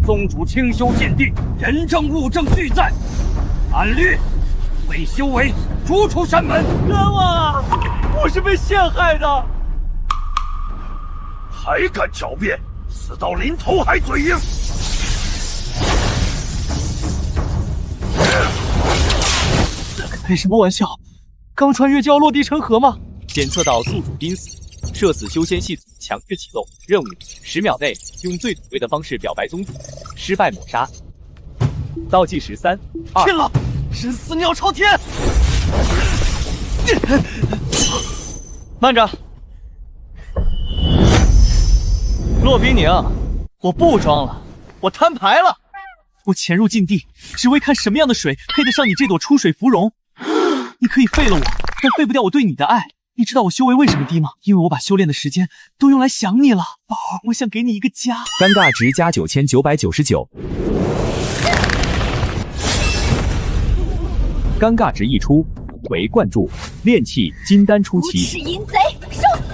宗主清修禁地，人证物证俱在，按律为修为逐出山门。冤枉啊！我是被陷害的。还敢狡辩，死到临头还嘴硬！开什么玩笑？刚穿越就要落地成河吗？检测到宿主濒死，社死修仙系统强制启动任务，10秒内用最土味的方式表白宗主，失败抹杀。倒计时3、2。天了，人死鸟朝天！慢着，骆宾宁，我不装了，我摊牌了。我潜入禁地，只为看什么样的水配得上你这朵出水芙蓉。你可以废了我，但废不掉我对你的爱。你知道我修为为什么低吗？因为我把修炼的时间都用来想你了，宝儿，我想给你一个家。尴尬值加9999。尴尬值一出，为灌注，炼气金丹初期。无耻淫贼，受死！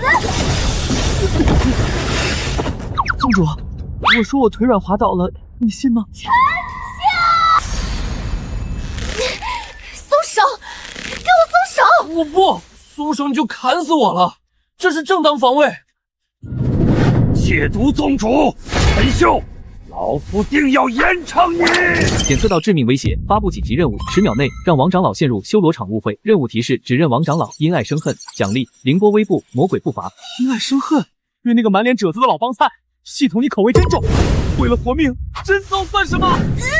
宗主，我说我腿软滑倒了，你信吗？丞相，松手！给我松手！我不松手你就砍死我了，这是正当防卫。亵渎宗主，陈秀，老夫定要严惩你！检测到致命威胁，发布紧急任务，10秒内让王长老陷入修罗场误会。任务提示：指认王长老因爱生恨。奖励：凌波微步，魔鬼步伐。因爱生恨，约那个满脸褶子的老帮菜。系统你口味真重，为了活命，真骚算什么？你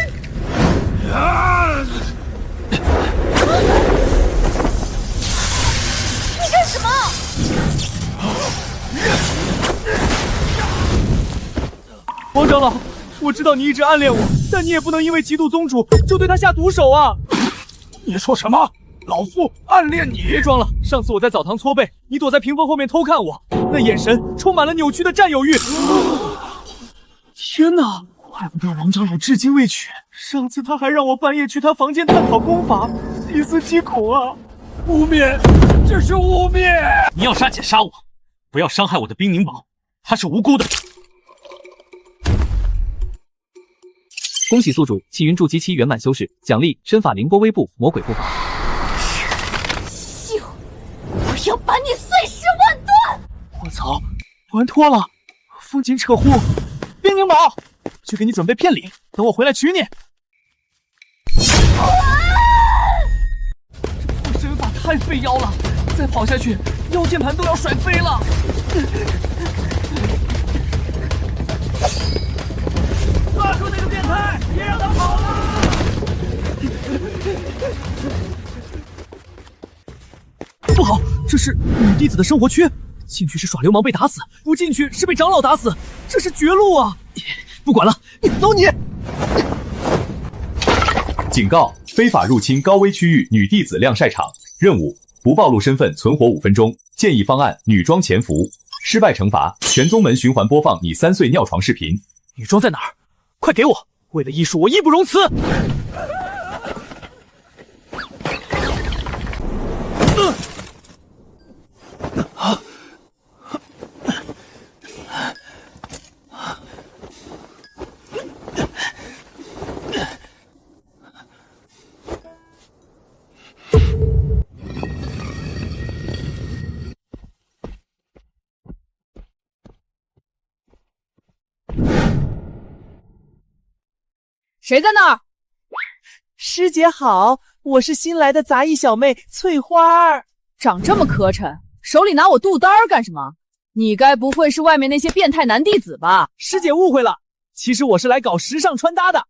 干什么？王长老，我知道你一直暗恋我，但你也不能因为嫉妒宗主就对他下毒手啊！你说什么？老夫暗恋你？别装了，上次我在澡堂搓背，你躲在屏风后面偷看我，那眼神充满了扭曲的占有欲。天哪，怪不得王长老至今未娶，上次他还让我半夜去他房间探讨功法，细思极恐啊！污蔑，这是污蔑！你要杀姐杀我，不要伤害我的冰凝宝，她是无辜的。恭喜宿主气云筑基期圆满修饰，奖励身法凌波微步，魔鬼步伐。秀，我要把你碎尸万段！我操，玩脱了，风紧扯呼，冰凝宝，去给你准备片礼，等我回来娶你。这破身法太费腰了，再跑下去，腰键盘都要甩飞了。抓住那个变态，别让他跑了！不好，这是女弟子的生活区，进去是耍流氓被打死，不进去是被长老打死，这是绝路啊！不管了，你走你！警告：非法入侵高危区域女弟子晾晒场。任务：不暴露身份，存活5分钟。建议方案：女装潜伏。失败惩罚：全宗门循环播放你3岁尿床视频。女装在哪儿？快给我！为了艺术，我义不容辞。谁在那儿？师姐好，我是新来的杂役小妹翠花儿。长这么磕碜，手里拿我肚单儿干什么？你该不会是外面那些变态男弟子吧？师姐误会了，其实我是来搞时尚穿搭的。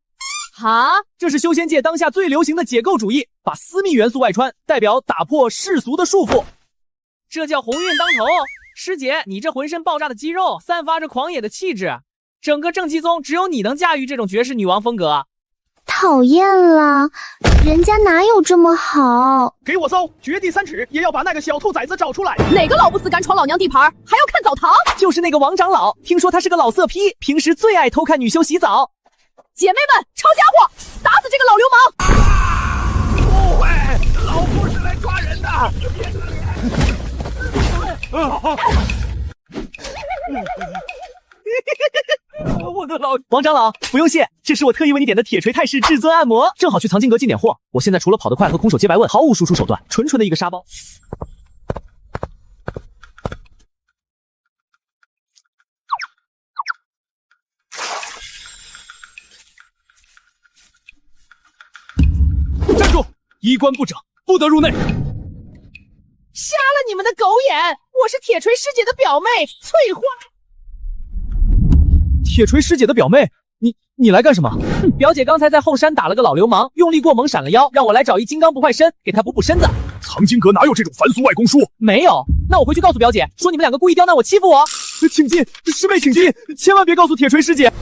哈，这是修仙界当下最流行的解构主义，把私密元素外穿，代表打破世俗的束缚。这叫鸿运当头。师姐，你这浑身爆炸的肌肉，散发着狂野的气质。整个正气宗只有你能驾驭这种绝世女王风格。讨厌了，人家哪有这么好？给我搜，掘地3尺也要把那个小兔崽子找出来。哪个老不死敢闯老娘地盘，还要看澡堂？就是那个王长老，听说他是个老色批，平时最爱偷看女修洗澡。姐妹们，抄家伙，打死这个老流氓！误会，老夫是来抓人的。我的到。王长老，不用谢，这是我特意为你点的铁锤泰式至尊按摩，正好去藏经阁进点货。我现在除了跑得快和空手接白问，毫无输出手段，纯纯的一个沙包。站住！衣冠不整，不得入内。瞎了你们的狗眼！我是铁锤师姐的表妹翠花。铁锤师姐的表妹，你来干什么？表姐刚才在后山打了个老流氓，用力过猛闪了腰，让我来找一金刚不坏身，给她补补身子。藏经阁哪有这种凡俗外功术？没有，那我回去告诉表姐，说你们两个故意刁难我，欺负我。请进，师妹请进，千万别告诉铁锤师姐。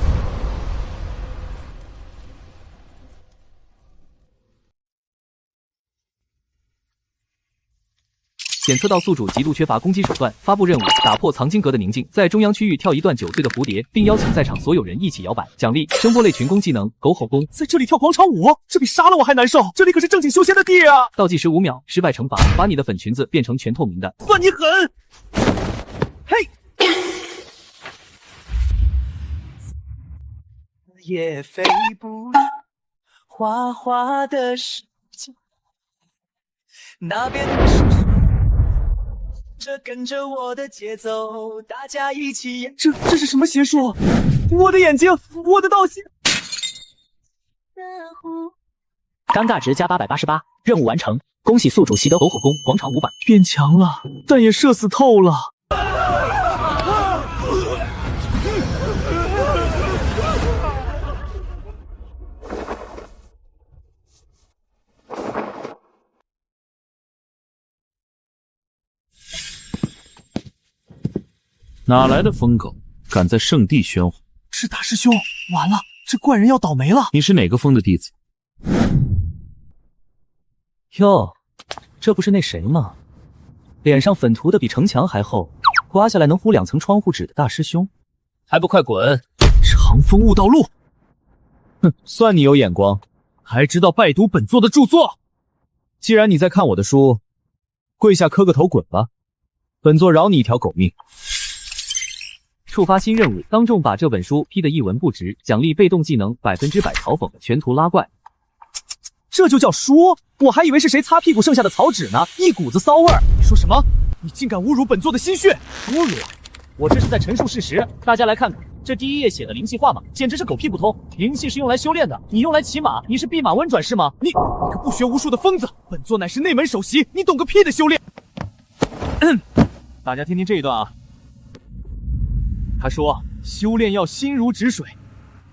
检测到宿主极度缺乏攻击手段，发布任务：打破藏经阁的宁静，在中央区域跳一段9岁的蝴蝶，并邀请在场所有人一起摇摆。奖励：声波类群攻技能狗吼功。在这里跳广场舞，这比杀了我还难受。这里可是正经修仙的地啊！倒计时5秒，失败惩罚：把你的粉裙子变成全透明的。算你狠！嘿，也飞不花花的世界，那边这跟着我的节奏，大家一起演。这是什么邪术？我的眼睛，我的道心！尴尬值加888，任务完成，恭喜宿主习得狗火功，广场舞版变强了，但也射死透了。哪来的疯狗，敢在圣地喧哗？是大师兄，完了，这怪人要倒霉了。你是哪个疯的弟子？哟，这不是那谁吗？脸上粉涂的比城墙还厚，刮下来能糊2层窗户纸的大师兄，还不快滚！长风悟道路。哼，算你有眼光，还知道拜读本座的著作。既然你在看我的书，跪下磕个头滚吧，本座饶你一条狗命。触发新任务，当众把这本书批得一文不值，奖励被动技能100%嘲讽，全图拉怪。这就叫书？我还以为是谁擦屁股剩下的草纸呢，一股子骚味儿。你说什么？你竟敢侮辱本座的心血！侮辱？我这是在陈述事实。大家来看看，这第1页写的灵气画嘛，简直是狗屁不通。灵气是用来修炼的，你用来骑马，你是弼马温转世吗？你个不学无术的疯子！本座乃是内门首席，你懂个屁的修炼！大家听听这一段啊。他说：“修炼要心如止水，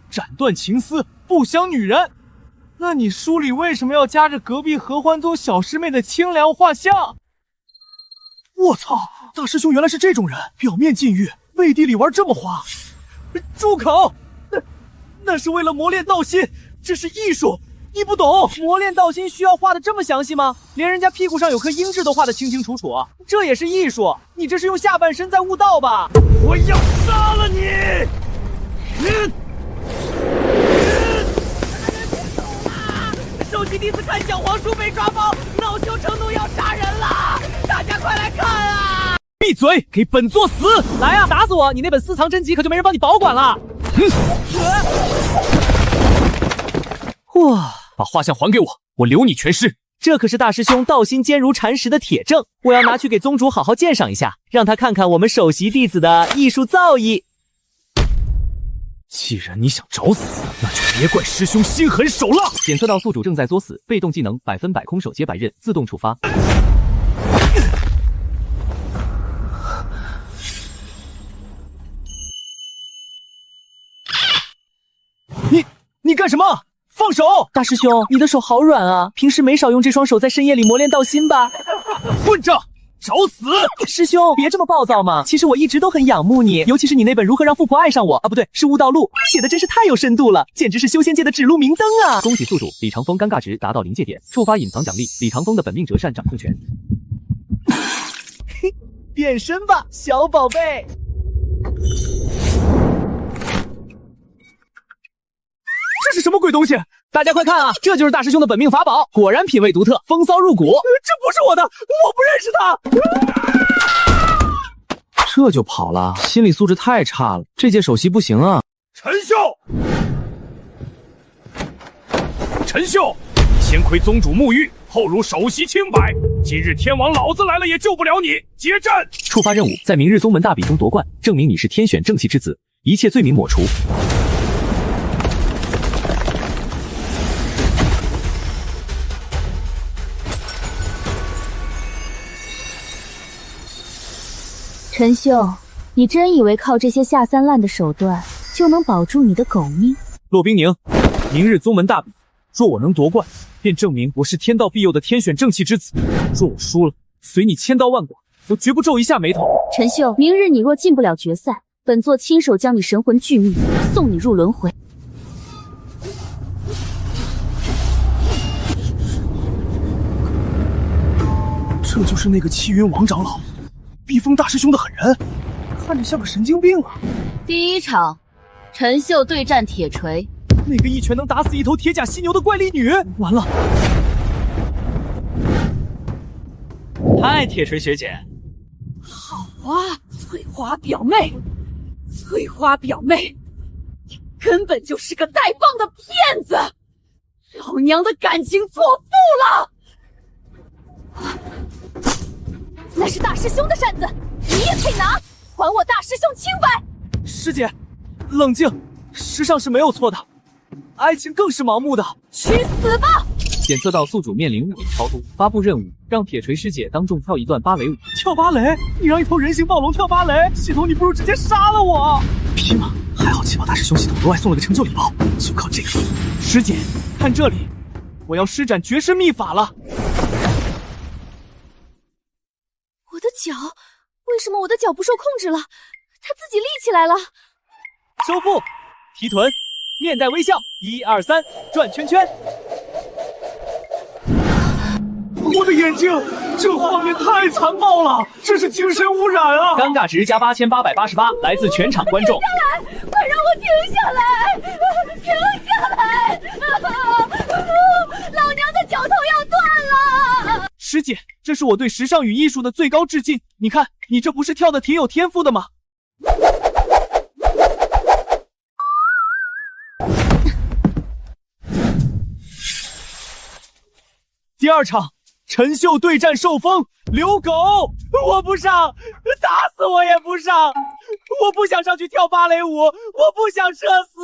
斩断情丝，不想女人。”那你书里为什么要加着隔壁合欢宗小师妹的清凉画像？我操！大师兄原来是这种人，表面禁欲，背地里玩这么花。住口！那是为了磨练道心，这是艺术，你不懂。磨练道心需要画的这么详细吗？连人家屁股上有颗鹰痣都画得清清楚楚，这也是艺术？你这是用下半身在悟道吧？我要杀了你！首席弟子看小黄书被抓包，恼羞成怒要杀人了！大家快来看啊！闭嘴，给本座死！来啊，打死我！你那本私藏真集可就没人帮你保管了。哇，把画像还给我，我留你全尸。这可是大师兄道心坚如磐石的铁证，我要拿去给宗主好好鉴赏一下，让他看看我们首席弟子的艺术造诣。既然你想找死，那就别怪师兄心狠手辣。检测到宿主正在作死，被动技能100%空手接白刃自动触发。你干什么？放手！大师兄，你的手好软啊，平时没少用这双手在深夜里磨练道心吧？混账！找死！师兄，别这么暴躁嘛！其实我一直都很仰慕你，尤其是你那本《如何让富婆爱上我》啊，不对，是《悟道录》，写的真是太有深度了，简直是修仙界的指路明灯啊！恭喜宿主李长风尴尬值达到临界点，触发隐藏奖励李长风的本命折扇掌控权。嘿，变身吧，小宝贝！这是什么鬼东西？大家快看啊，这就是大师兄的本命法宝，果然品味独特，风骚入骨。这不是我的，我不认识他。这就跑了，心理素质太差了。这届首席不行啊，陈秀，陈秀，先亏宗主沐浴，后辱首席清白。今日天王老子来了也救不了你，结阵！触发任务，在明日宗门大比中夺冠，证明你是天选正气之子，一切罪名抹除。陈秀，你真以为靠这些下三滥的手段就能保住你的狗命？骆冰宁，明日宗门大比，若我能夺冠，便证明我是天道庇佑的天选正气之子；若我输了，随你千刀万剐，我绝不皱一下眉头。陈秀，明日你若进不了决赛，本座亲手将你神魂俱灭，送你入轮回。这就是那个气云王长老，逼疯大师兄的狠人，看着像个神经病啊！第一场，陈秀对战铁锤。那个一拳能打死一头铁甲犀牛的怪力女，完了！嗨，铁锤学姐。好啊，翠花表妹，翠花表妹，你根本就是个带棒的骗子！老娘的感情错付了！那是大师兄的扇子，你也配拿？还我大师兄清白！师姐，冷静，时尚是没有错的，爱情更是盲目的。去死吧！检测到宿主面临物理超度，发布任务，让铁锤师姐当众跳一段芭蕾舞。跳芭蕾？你让一头人形暴龙跳芭蕾？系统，你不如直接杀了我！匹马，还好七宝大师兄系统额外送了个成就礼包，就靠这个。师姐，看这里，我要施展绝世秘法了。我的脚，为什么我的脚不受控制了？它自己立起来了。收腹，提臀，面带微笑，1、2、3，转圈圈。我的眼睛，这画面太残暴了，这是精神污染啊！尴尬值加8888，来自全场观众。停下来，快让我停下来！停下来！老娘的脚头要断了！师姐，这是我对时尚与艺术的最高致敬。你看，你这不是跳的挺有天赋的吗？第二场，陈秀对战兽风刘狗，我不上，打死我也不上，我不想上去跳芭蕾舞，我不想社死。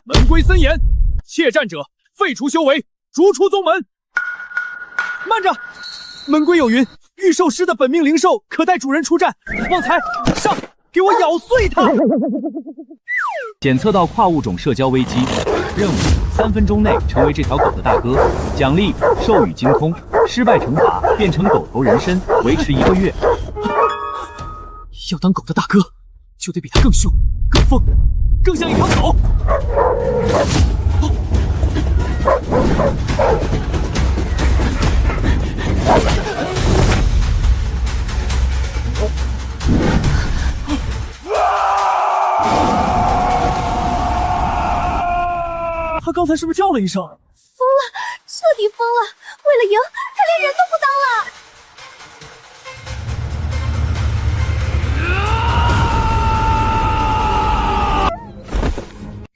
门规森严，怯战者废除修为，逐出宗门。慢着，门规有云，御兽师的本命灵兽可待主人出战。旺财，上，给我咬碎它！检测到跨物种社交危机，任务3分钟内成为这条狗的大哥，奖励兽语精通，失败惩罚变成狗头人身，维持1个月。要当狗的大哥，就得比他更凶、更疯、更像一条狗。他刚才是不是叫了一声？疯了，彻底疯了！为了赢，他连人都不当了。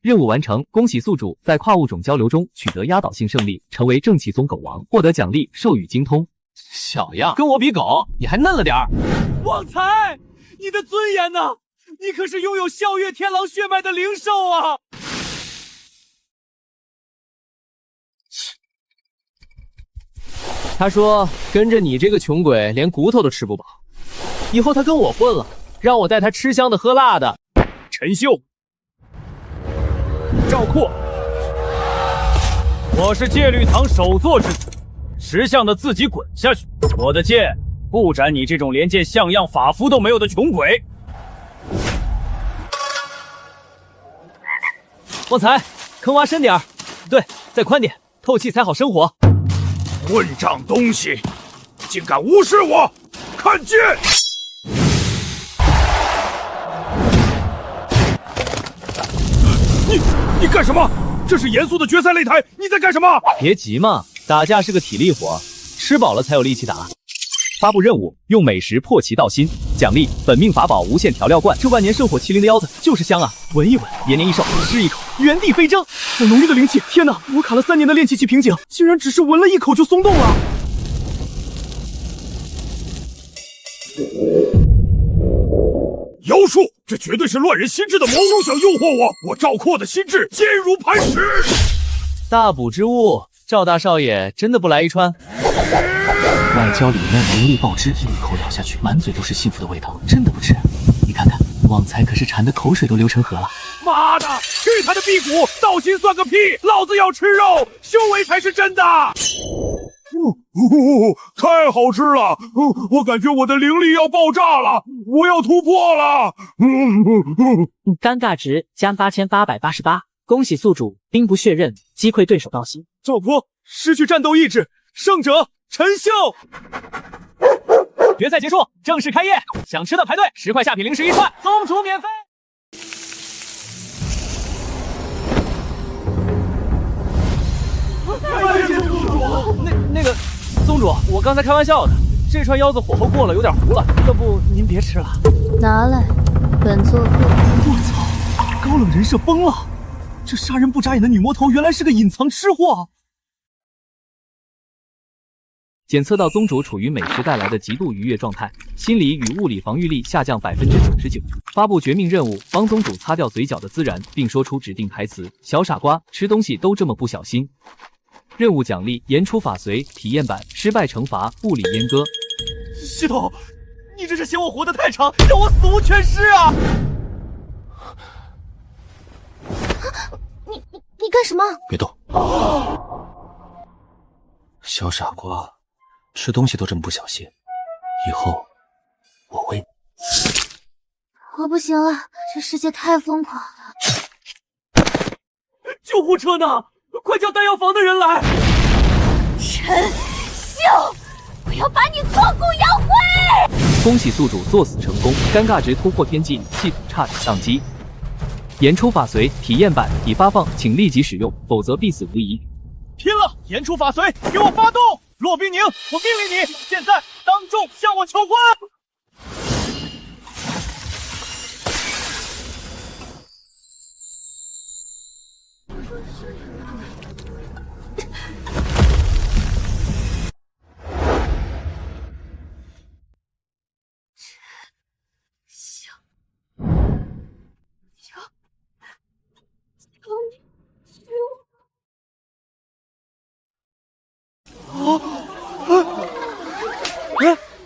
任务完成，恭喜宿主在跨物种交流中取得压倒性胜利，成为正气宗狗王，获得奖励兽语精通。小样，跟我比狗，你还嫩了点儿。旺财，你的尊严呢？你可是拥有笑月天狼血脉的灵兽啊！他说跟着你这个穷鬼连骨头都吃不饱，以后他跟我混了，让我带他吃香的喝辣的。陈秀，赵括，我是戒律堂首座之子，识相的自己滚下去！我的剑不斩你这种连件像样法服都没有的穷鬼！旺财，坑挖深点儿，对，再宽点，透气才好生活。混账东西，竟敢无视我！看剑！你干什么？这是严肃的决赛擂台，你在干什么？别急嘛，打架是个体力活，吃饱了才有力气打。发布任务，用美食破其道心，奖励本命法宝无限调料罐。这万年圣火麒麟的腰子就是香啊！闻一闻，延年益寿，吃一口，原地飞蒸。好浓郁的灵气！天哪，我卡了3年的炼气期瓶颈，竟然只是闻了一口就松动了。妖术，这绝对是乱人心智的魔物，想诱惑我赵括的心智坚如磐石。大补之物，赵大少爷真的不来一串？外焦里嫩，灵力爆汁，一口咬下去，满嘴都是幸福的味道，真的不吃。你看看，旺财可是馋得口水都流成河了。妈的，去他的屁股！道心算个屁！老子要吃肉，修为才是真的。太好吃了！我感觉我的灵力要爆炸了，我要突破了！尴尬值加8888，恭喜宿主兵不血刃，击溃对手道心。赵括失去战斗意志，胜者陈秀。决赛结束，正式开业，想吃的排队，10块下品零食1串，宗主免费。那个宗主，我刚才开玩笑的，这串腰子火候过了，有点糊了，要不您别吃了。拿来，本座过。我操，高冷人设崩了！这杀人不眨眼的女魔头原来是个隐藏吃货。检测到宗主处于美食带来的极度愉悦状态，心理与物理防御力下降99%。发布绝命任务，帮宗主擦掉嘴角的孜然，并说出指定台词：小傻瓜，吃东西都这么不小心。任务奖励：言出法随体验版，失败惩罚物理阉割。系统，你这是嫌我活得太长，让我死无全尸啊！你干什么？别动！小傻瓜，吃东西都这么不小心，以后我喂你。我不行了，这世界太疯狂了！救护车呢？快叫弹药房的人来！陈秀，我要把你挫骨扬灰！恭喜宿主作死成功，尴尬值突破天际，系统差点宕机。言出法随体验版已发放，请立即使用，否则必死无疑。拼了！言出法随，给我发动！骆冰宁，我命令你，现在当众向我求婚！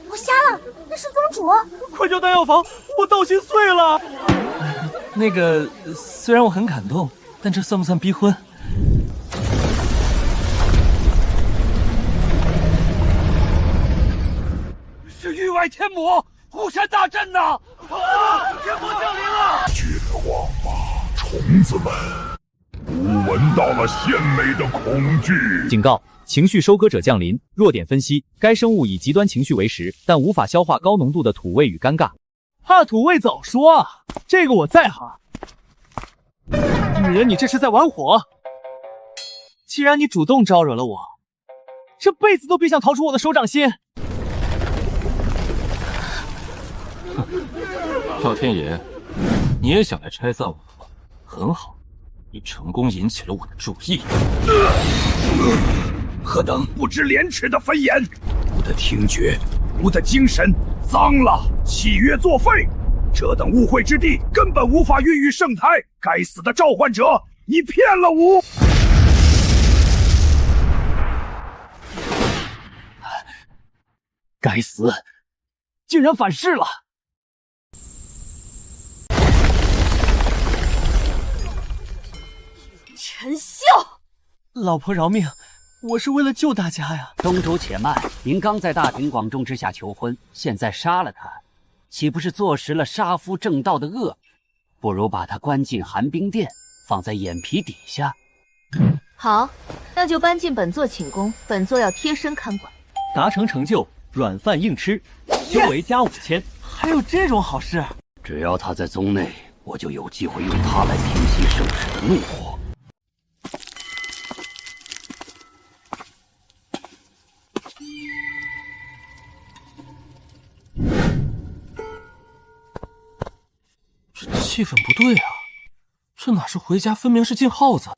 我瞎了，那是宗主！快叫弹药房，我道心碎了。那个，虽然我很感动，但这算不算逼婚？是域外天魔，虎山大阵呐！天魔降临了！绝望吧，虫子们！吾闻到了鲜美的恐惧。警告：情绪收割者降临。弱点分析：该生物以极端情绪为食，但无法消化高浓度的土味与尴尬。怕土味早说啊！这个我在行。女人，你这是在玩火！既然你主动招惹了我，这辈子都别想逃出我的手掌心！赵天野，你也想来拆散我吗？很好，你成功引起了我的注意。何等不知廉耻的飞言！吾的听觉，吾的精神脏了，契约作废。这等污秽之地，根本无法孕育圣胎。该死的召唤者，你骗了吾！该死，竟然反噬了！陈秀，老婆饶命，我是为了救大家呀！宗主且慢，您刚在大庭广众之下求婚，现在杀了他，岂不是坐实了杀夫正道的恶？不如把他关进寒冰殿，放在眼皮底下。好，那就搬进本座寝宫，本座要贴身看管。达成成就，软饭硬吃，修为加5000，还有这种好事？只要他在宗内，我就有机会用他来平息圣使的怒火。气氛不对啊，这哪是回家，分明是进耗子。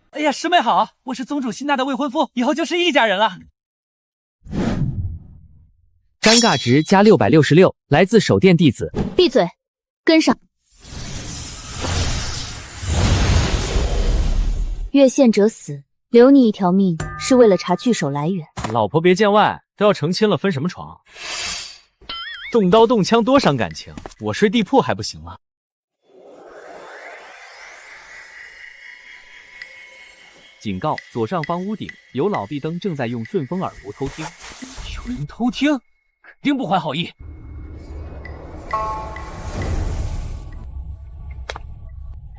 哎呀，师妹好，我是宗主新纳的未婚夫，以后就是一家人了。尴尬值加666，来自手电弟子。闭嘴，跟上。越线者死，留你一条命是为了查聚首来源。老婆别见外，都要成亲了，分什么床？动刀动枪多伤感情，我睡地铺还不行吗？警告：左上方屋顶有老壁灯正在用顺风耳服偷听。有人偷听，肯定不怀好意。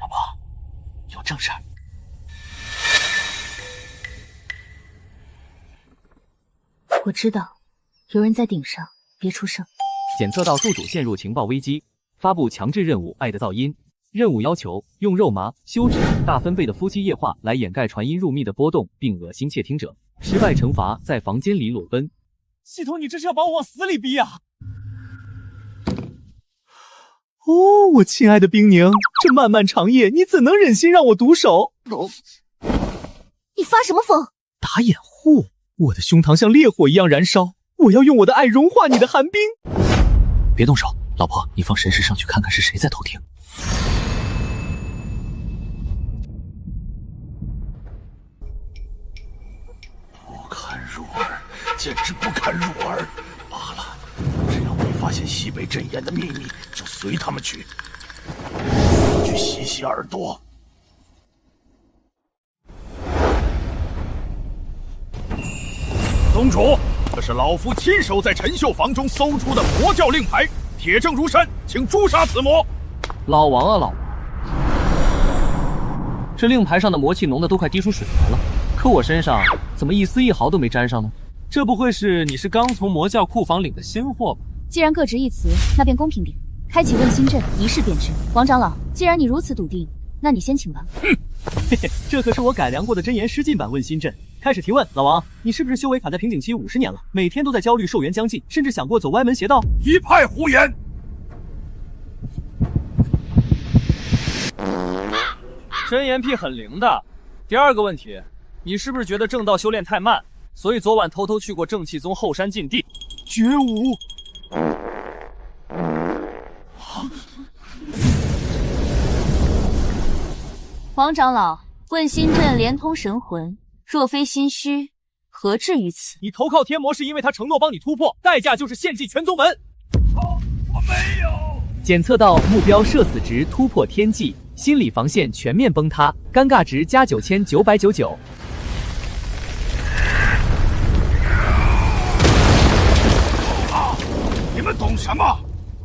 老婆，有正事儿。我知道，有人在顶上，别出声。检测到宿主陷入情报危机，发布强制任务《爱的噪音》。任务要求用肉麻、休止、大分贝的夫妻夜话来掩盖传音入密的波动，并恶心窃听者。失败惩罚在房间里裸奔。系统，你这是要把我往死里逼啊！哦，我亲爱的冰宁，这漫漫长夜，你怎能忍心让我独守？你发什么疯？打掩护，我的胸膛像烈火一样燃烧，我要用我的爱融化你的寒冰。别动手，老婆，你放神识上去看看是谁在偷听。不堪入耳，简直不堪入耳。罢了，只要没发现西北阵眼的秘密，就随他们去。去洗洗耳朵。宗主，这是老夫亲手在陈秀房中搜出的魔教令牌，铁证如山，请诛杀此魔。老王啊，老王，这令牌上的魔气浓的都快滴出水来了，可我身上怎么一丝一毫都没沾上呢？这不会是你是刚从魔教库房领的新货吧？既然各执一词，那便公平点，开启问心阵，一试便知。王长老，既然你如此笃定，那你先请吧。嘿嘿，这可是我改良过的真言师进版问心阵。开始提问，老王，你是不是修为卡在瓶颈期50年了？每天都在焦虑寿元将近，甚至想过走歪门邪道？一派胡言！真言癖很灵的。第二个问题，你是不是觉得正道修炼太慢，所以昨晚偷偷去过正气宗后山禁地觉悟？王长老，问心阵连通神魂，若非心虚，何至于此？你投靠天魔是因为他承诺帮你突破，代价就是献祭全宗门。我没有。检测到目标社死值突破天际，心理防线全面崩塌，尴尬值加9999。你们懂什么？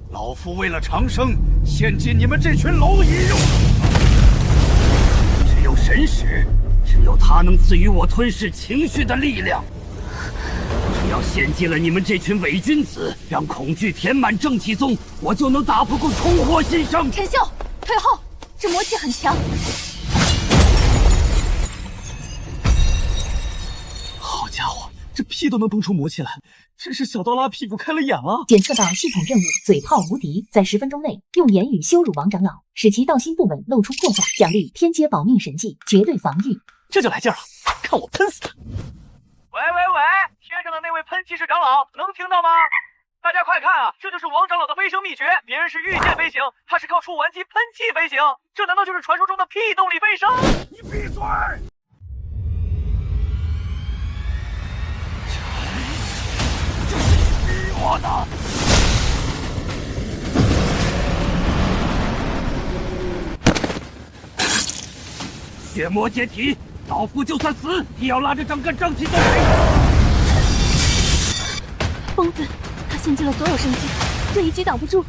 老夫为了长生，献尽你们这群蝼蚁用。只有神识，只有它能赐予我吞噬情绪的力量。只要献祭了你们这群伪君子，让恐惧填满正气宗，我就能打破重获新生。陈秀，退后！这魔气很强。好家伙，这屁都能崩出魔气来，真是小刀拉屁股开了眼了。检测到系统任务嘴炮无敌，在10分钟内用言语羞辱王长老，使其道心不稳露出破绽，奖励天阶保命神技，绝对防御。这就来劲儿了，看我喷死他！喂，天上的那位喷气式长老，能听到吗？大家快看啊，这就是王长老的飞升秘诀，别人是御剑飞行，他是靠出完机喷气飞行，这难道就是传说中的屁动力飞升？你闭嘴！这是逼我的。血魔解体，老夫就算死也要拉着整个正气宗。疯子，他献尽了所有生机，这一击挡不住。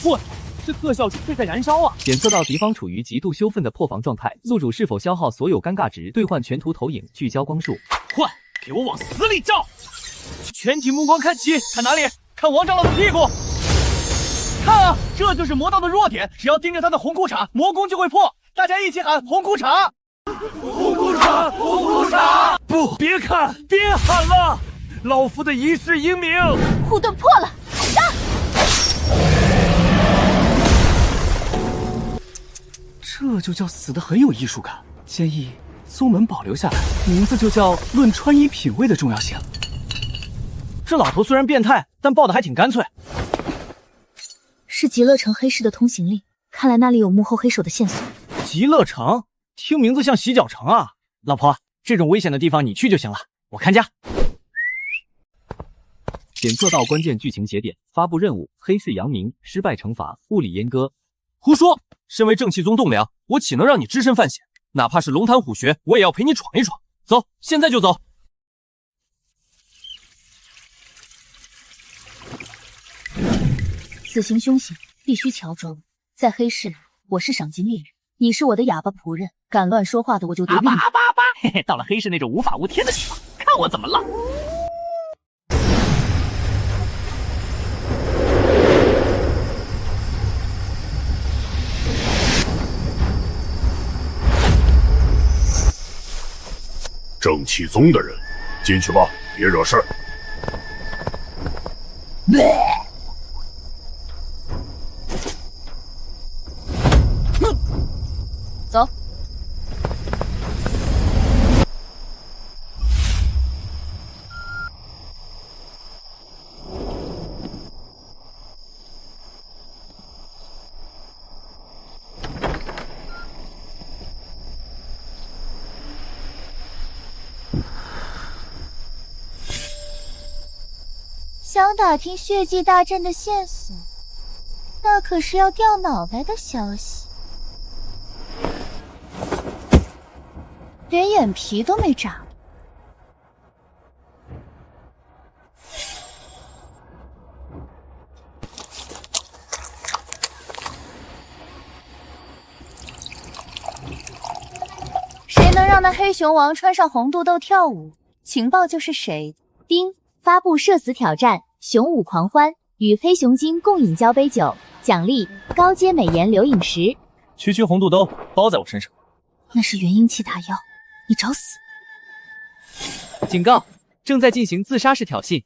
不，这特效机会在燃烧啊！检测到敌方处于极度羞愤的破防状态，宿主是否消耗所有尴尬值，兑换全图投影聚焦光束。换，给我往死里照！全体目光看齐，看哪里？看王长老的屁股！看啊，这就是魔道的弱点，只要盯着他的红裤衩，魔功就会破。大家一起喊红裤衩！红裤衩，红裤衩！不，别看，别喊了！老夫的一世英名，护盾破了，杀！这就叫死得很有艺术感。建议宗门保留下来，名字就叫《论穿衣品味的重要性》。这老头虽然变态，但报的还挺干脆。是极乐城黑市的通行令，看来那里有幕后黑手的线索。极乐城，听名字像洗脚城啊！老婆，这种危险的地方你去就行了，我看家。检测到关键剧情节点，发布任务：黑市扬名，失败惩罚，物理阉割。胡说！身为正气宗栋梁，我岂能让你只身犯险？哪怕是龙潭虎穴，我也要陪你闯一闯。走，现在就走。此行凶险，必须乔装。在黑市，我是赏金猎人，你是我的哑巴仆人，敢乱说话的我就独毙你。嘿嘿，到了黑市那种无法无天的地方，看我怎么了！正气宗的人，进去吧，别惹事儿。走。想打听血祭大阵的线索，那可是要掉脑袋的消息。连眼皮都没眨。谁能让那黑熊王穿上红肚兜跳舞，情报就是谁。丁发布社死挑战，熊舞狂欢，与黑熊精共饮交杯酒，奖励高阶美颜留影石。区红肚兜包在我身上。那是元婴期大药，你找死！警告，正在进行自杀式挑衅，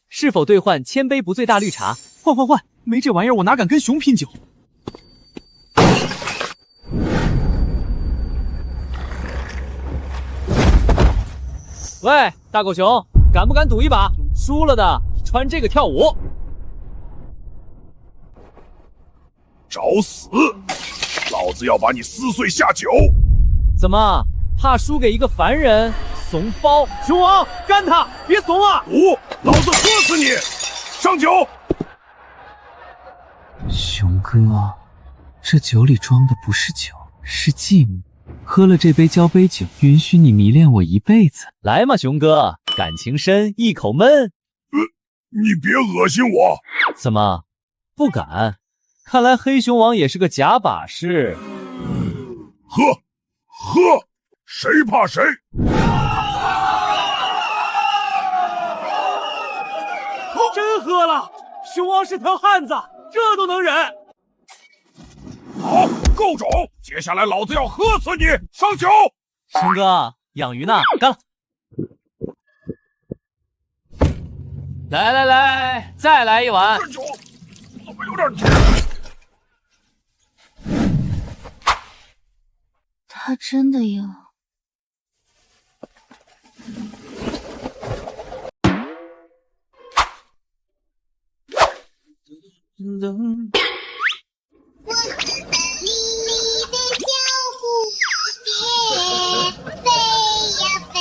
是否兑换千杯不醉大绿茶？换，没这玩意儿我哪敢跟熊拼酒？喂，大狗熊，敢不敢赌一把？输了的穿这个跳舞。找死！老子要把你撕碎下酒！怎么，怕输给一个凡人？怂包！熊王，干他！别怂啊！老子喝死你！上酒！熊哥，这酒里装的不是酒，是寂寞。喝了这杯交杯酒，允许你迷恋我一辈子。来嘛，熊哥，感情深，一口闷。你别恶心我！怎么，不敢？看来黑熊王也是个假把式。喝，谁怕谁？真喝了！熊王是条汉子，这都能忍。好，够种！接下来老子要喝死你！上酒！熊哥，养鱼呢，干了！来，再来一碗。这酒怎么有点甜？他真的要……我是森林里的小蝴蝶，飞呀飞。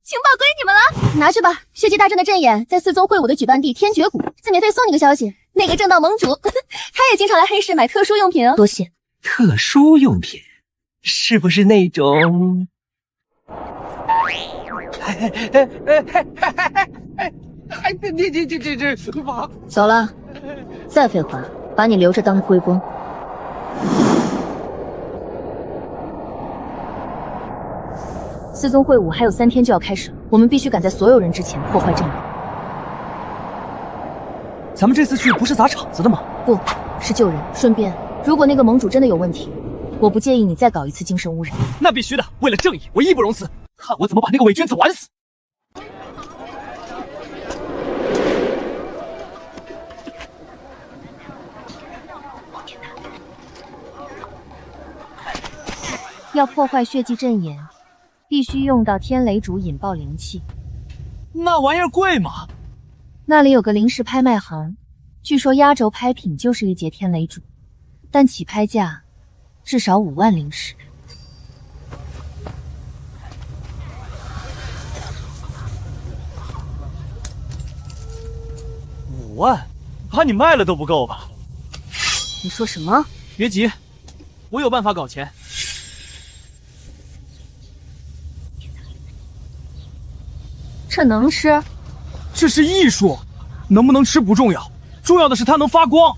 情报归你们了，拿去吧。血祭大阵的阵眼在四宗会武的举办地天绝谷，再免费送你个消息，那个正道盟主，他也经常来黑市买特殊用品哦。多谢。特殊用品，是不是那种？走了，再废话，把你留着当龟公。四宗会武还有3天就要开始了，我们必须赶在所有人之前破坏阵眼。咱们这次去不是砸场子的吗？不是救人，顺便，如果那个盟主真的有问题，我不介意你再搞一次精神污染。那必须的，为了正义，我义不容辞。看我怎么把那个伪君子玩死！要破坏血祭阵眼，必须用到天雷烛引爆灵气。那玩意儿贵吗？那里有个灵石拍卖行，据说压轴拍品就是一节天雷烛，但起拍价至少5万灵石。5万，把你卖了都不够吧？你说什么？别急，我有办法搞钱。这能吃？这是艺术，能不能吃不重要，重要的是它能发光。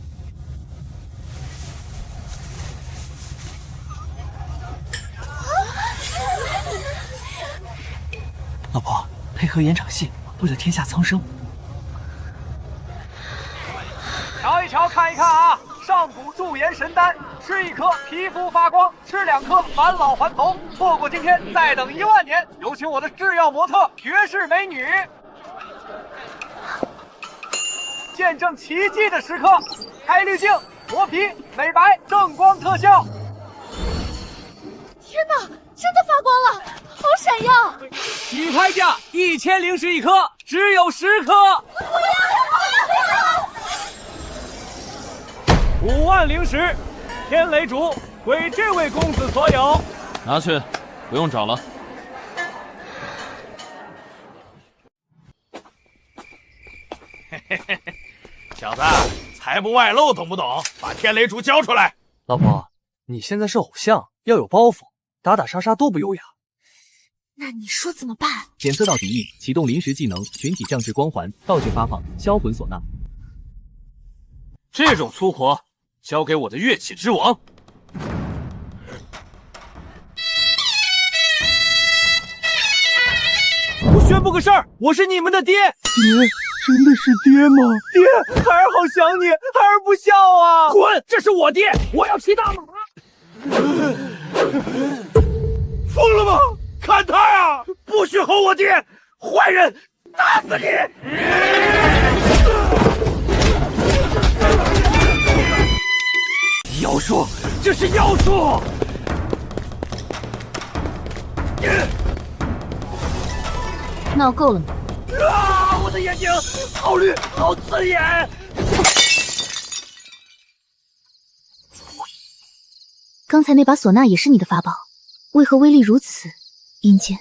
老婆，配合演场戏，为了天下苍生。瞧一瞧，看一看啊！上古驻颜神丹，吃1颗皮肤发光，吃2颗返老还童。错过今天，再等1万年。有请我的制药模特绝世美女，见证奇迹的时刻！开滤镜、磨皮、美白、正光特效。天哪，真的发光了，好闪耀！起拍价1000灵石1颗，只有10颗。5万灵石，天雷烛归这位公子所有。拿去，不用找了。小子，财不外露，懂不懂？把天雷烛交出来！老婆，你现在是偶像，要有包袱，打打杀杀多不优雅。那你说怎么办？检测到敌意，启动临时技能群体降智光环，道具发放销魂唢呐。这种粗活交给我的乐器之王。我宣布个事儿，我是你们的爹。爹，真的是爹吗？爹，孩儿好想你，孩儿不孝啊！滚！这是我爹，我要骑大马。疯了吗？看他呀！不许吼我爹！坏人，打死你！妖术，这是妖术！闹够了吗？啊！我的眼睛好绿，好刺眼！刚才那把唢呐也是你的法宝，为何威力如此阴间？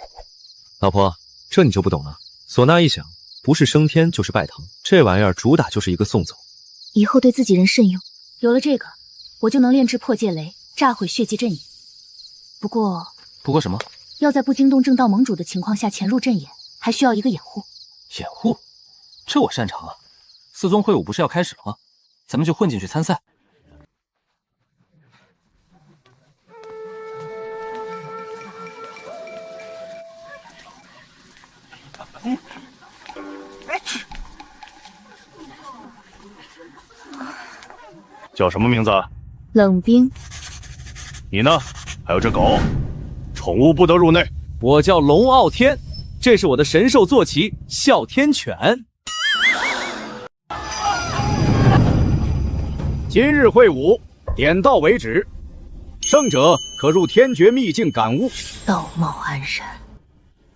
老婆，这你就不懂了。唢呐一响，不是升天就是拜堂，这玩意儿主打就是一个送走。以后对自己人慎用。有了这个，我就能炼制破戒雷，炸毁血祭阵眼。不过什么？要在不惊动正道盟主的情况下潜入阵眼，还需要一个掩护。掩护？这我擅长啊！四宗会武不是要开始了吗？咱们就混进去参赛。叫什么名字？冷冰。你呢？还有这狗，宠物不得入内。我叫龙傲天，这是我的神兽坐骑哮天犬。今日会武，点到为止。胜者可入天绝秘境感悟。道貌岸然，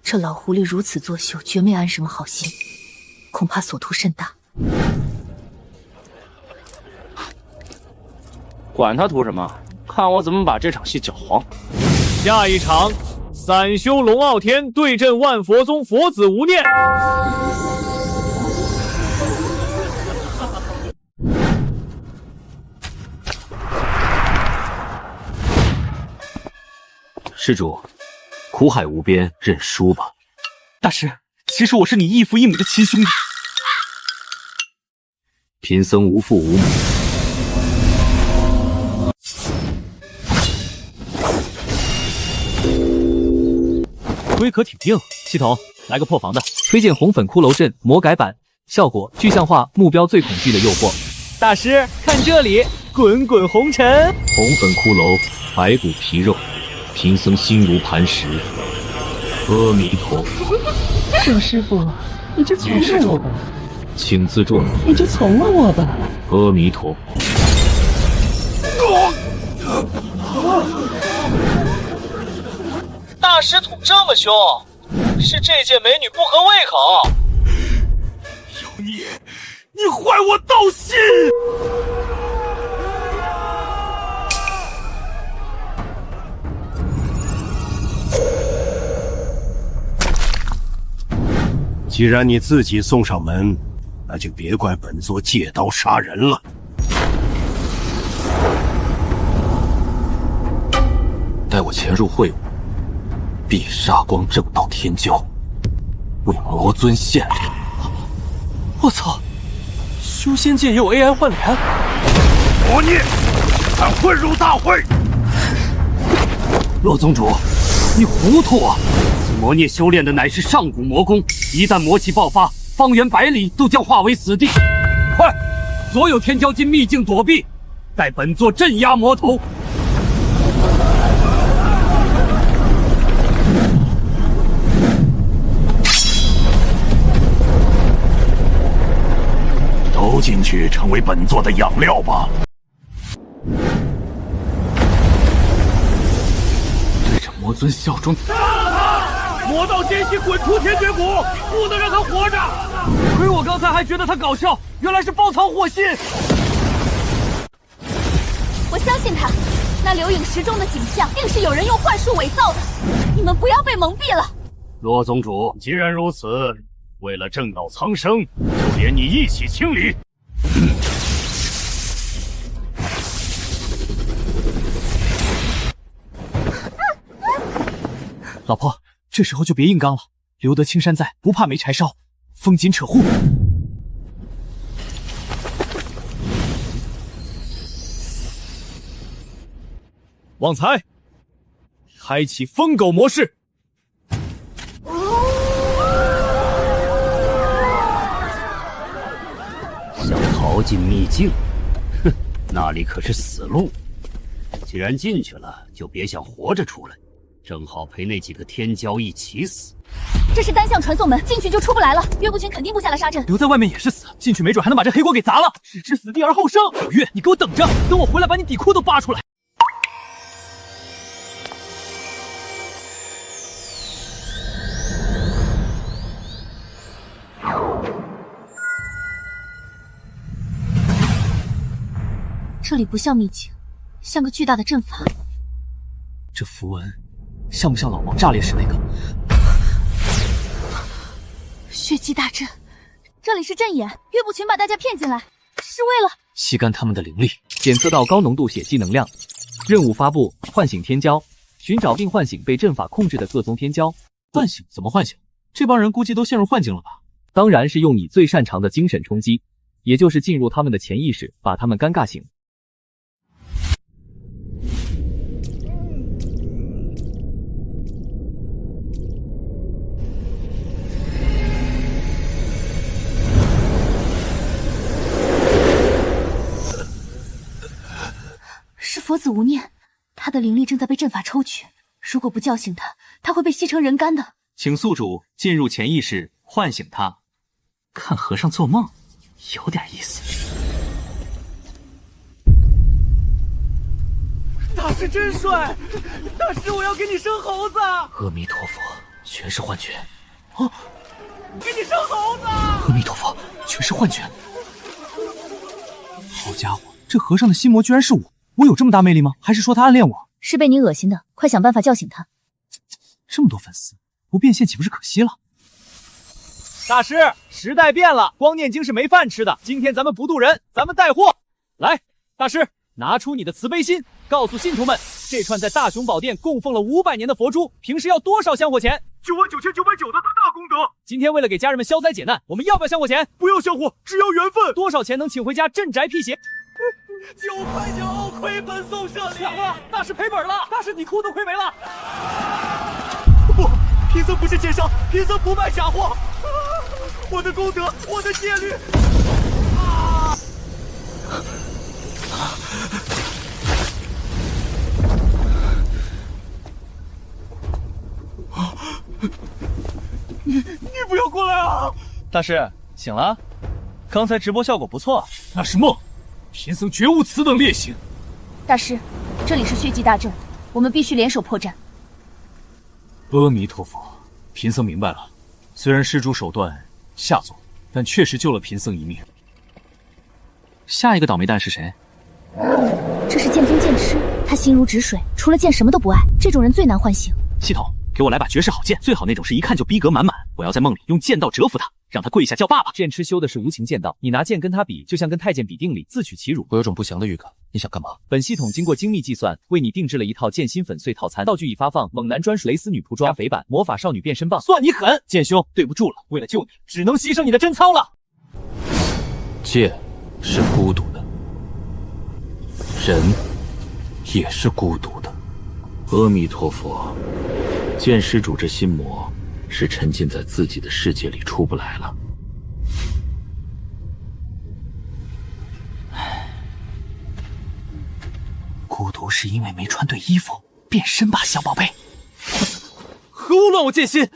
这老狐狸如此作秀，绝没安什么好心，恐怕所图甚大。管他图什么，看我怎么把这场戏搅黄。下一场，散修龙傲天对阵万佛宗佛子无念。施主，苦海无边，认输吧。大师，其实我是你异父异母的亲兄弟。贫僧无父无母。龟壳挺硬，系统来个破防的，推荐红粉骷髅阵魔改版，效果具象化目标最恐惧的诱惑。大师，看这里，滚滚红尘。红粉骷髅，白骨皮肉，贫僧心如磐石。阿弥陀佛。小师傅，你就从了我吧。请自重。你就从了我吧。阿弥陀佛。大师吐这么凶，是这届美女不合胃口。妖孽，你坏我道心！既然你自己送上门，那就别怪本座借刀杀人了。待我潜入会武，必杀光正道天骄，为魔尊献礼。我操！修仙界也有 AI 换脸？魔孽，敢混入大会！洛宗主，你糊涂啊！此魔孽修炼的乃是上古魔功，一旦魔气爆发，方圆百里都将化为死地。快，所有天骄进秘境躲避，待本座镇压魔头。都进去成为本座的养料吧。对着魔尊效忠。魔道奸细滚出天绝谷，不能让他活着！亏我刚才还觉得他搞笑，原来是包藏祸心。我相信他，那流影石中的景象定是有人用幻术伪造的，你们不要被蒙蔽了。罗宗主，既然如此，为了正道苍生，就连你一起清理。老婆，这时候就别硬刚了，留得青山在，不怕没柴烧，风紧扯户。旺财，开启疯狗模式。想逃进秘境？哼，那里可是死路。既然进去了，就别想活着出来。正好陪那几个天骄一起死。这是单向传送门，进去就出不来了。岳不群肯定布下了杀阵，留在外面也是死，进去没准还能把这黑锅给砸了。置之死地而后生。老岳，你给我等着，等我回来把你底裤都扒出来。这里不像秘境，像个巨大的阵法。这符文像不像老王炸裂时那个？血祭大阵，这里是阵眼，岳不群把大家骗进来，是为了吸干他们的灵力，检测到高浓度血迹能量。任务发布：唤醒天骄，寻找并唤醒被阵法控制的各宗天骄。唤醒？怎么唤醒？这帮人估计都陷入幻境了吧？当然是用你最擅长的精神冲击，也就是进入他们的潜意识，把他们尴尬醒。是佛子无念，他的灵力正在被阵法抽取，如果不叫醒他，他会被吸成人干的。请宿主进入潜意识，唤醒他。看和尚做梦，有点意思。大师真帅！大师，我要给你生猴子！阿弥陀佛，全是幻觉。啊！给你生猴子！阿弥陀佛，全是幻觉。好家伙，这和尚的心魔居然是我！我有这么大魅力吗？还是说他暗恋我？是被你恶心的，快想办法叫醒他。这么多粉丝，不变现岂不是可惜了？大师，时代变了，光念经是没饭吃的。今天咱们不渡人，咱们带货。来，大师，拿出你的慈悲心，告诉信徒们，这串在大雄宝殿供奉了500年的佛珠，平时要多少香火钱？99990的大功德。今天为了给家人们消灾解难，我们要不要香火钱？不要香火，只要缘分。多少钱能请回家镇宅辟邪9块9，亏本送社礼。抢了，大师赔本了，大师你裤都亏没了。不，贫僧不是奸商，贫僧不卖假货。我的功德，我的戒律。你不要过来啊！大师醒了，刚才直播效果不错。那是梦，贫僧绝无此等劣行。大师，这里是血祭大阵，我们必须联手破绽。阿弥陀佛，贫僧明白了。虽然施主手段下作，但确实救了贫僧一命。下一个倒霉蛋是谁？这是剑宗剑痴，他心如止水，除了剑什么都不爱，这种人最难唤醒。系统，给我来把绝世好剑，最好那种是一看就逼格满满，我要在梦里用剑道折服他，让他跪下叫爸爸。剑痴修的是无情剑道，你拿剑跟他比，就像跟太监比定力，自取其辱。我有种不祥的预感，你想干嘛？本系统经过精密计算，为你定制了一套剑心粉碎套餐，道具已发放：猛男专属蕾丝女仆装、肥版魔法少女变身棒。算你狠，剑兄，对不住了，为了救你，只能牺牲你的贞操了。剑是孤独的，人也是孤独的。阿弥陀佛，剑施主这心魔是沉浸在自己的世界里出不来了。孤独是因为没穿对衣服，变身吧，小宝贝。何无乱我剑心！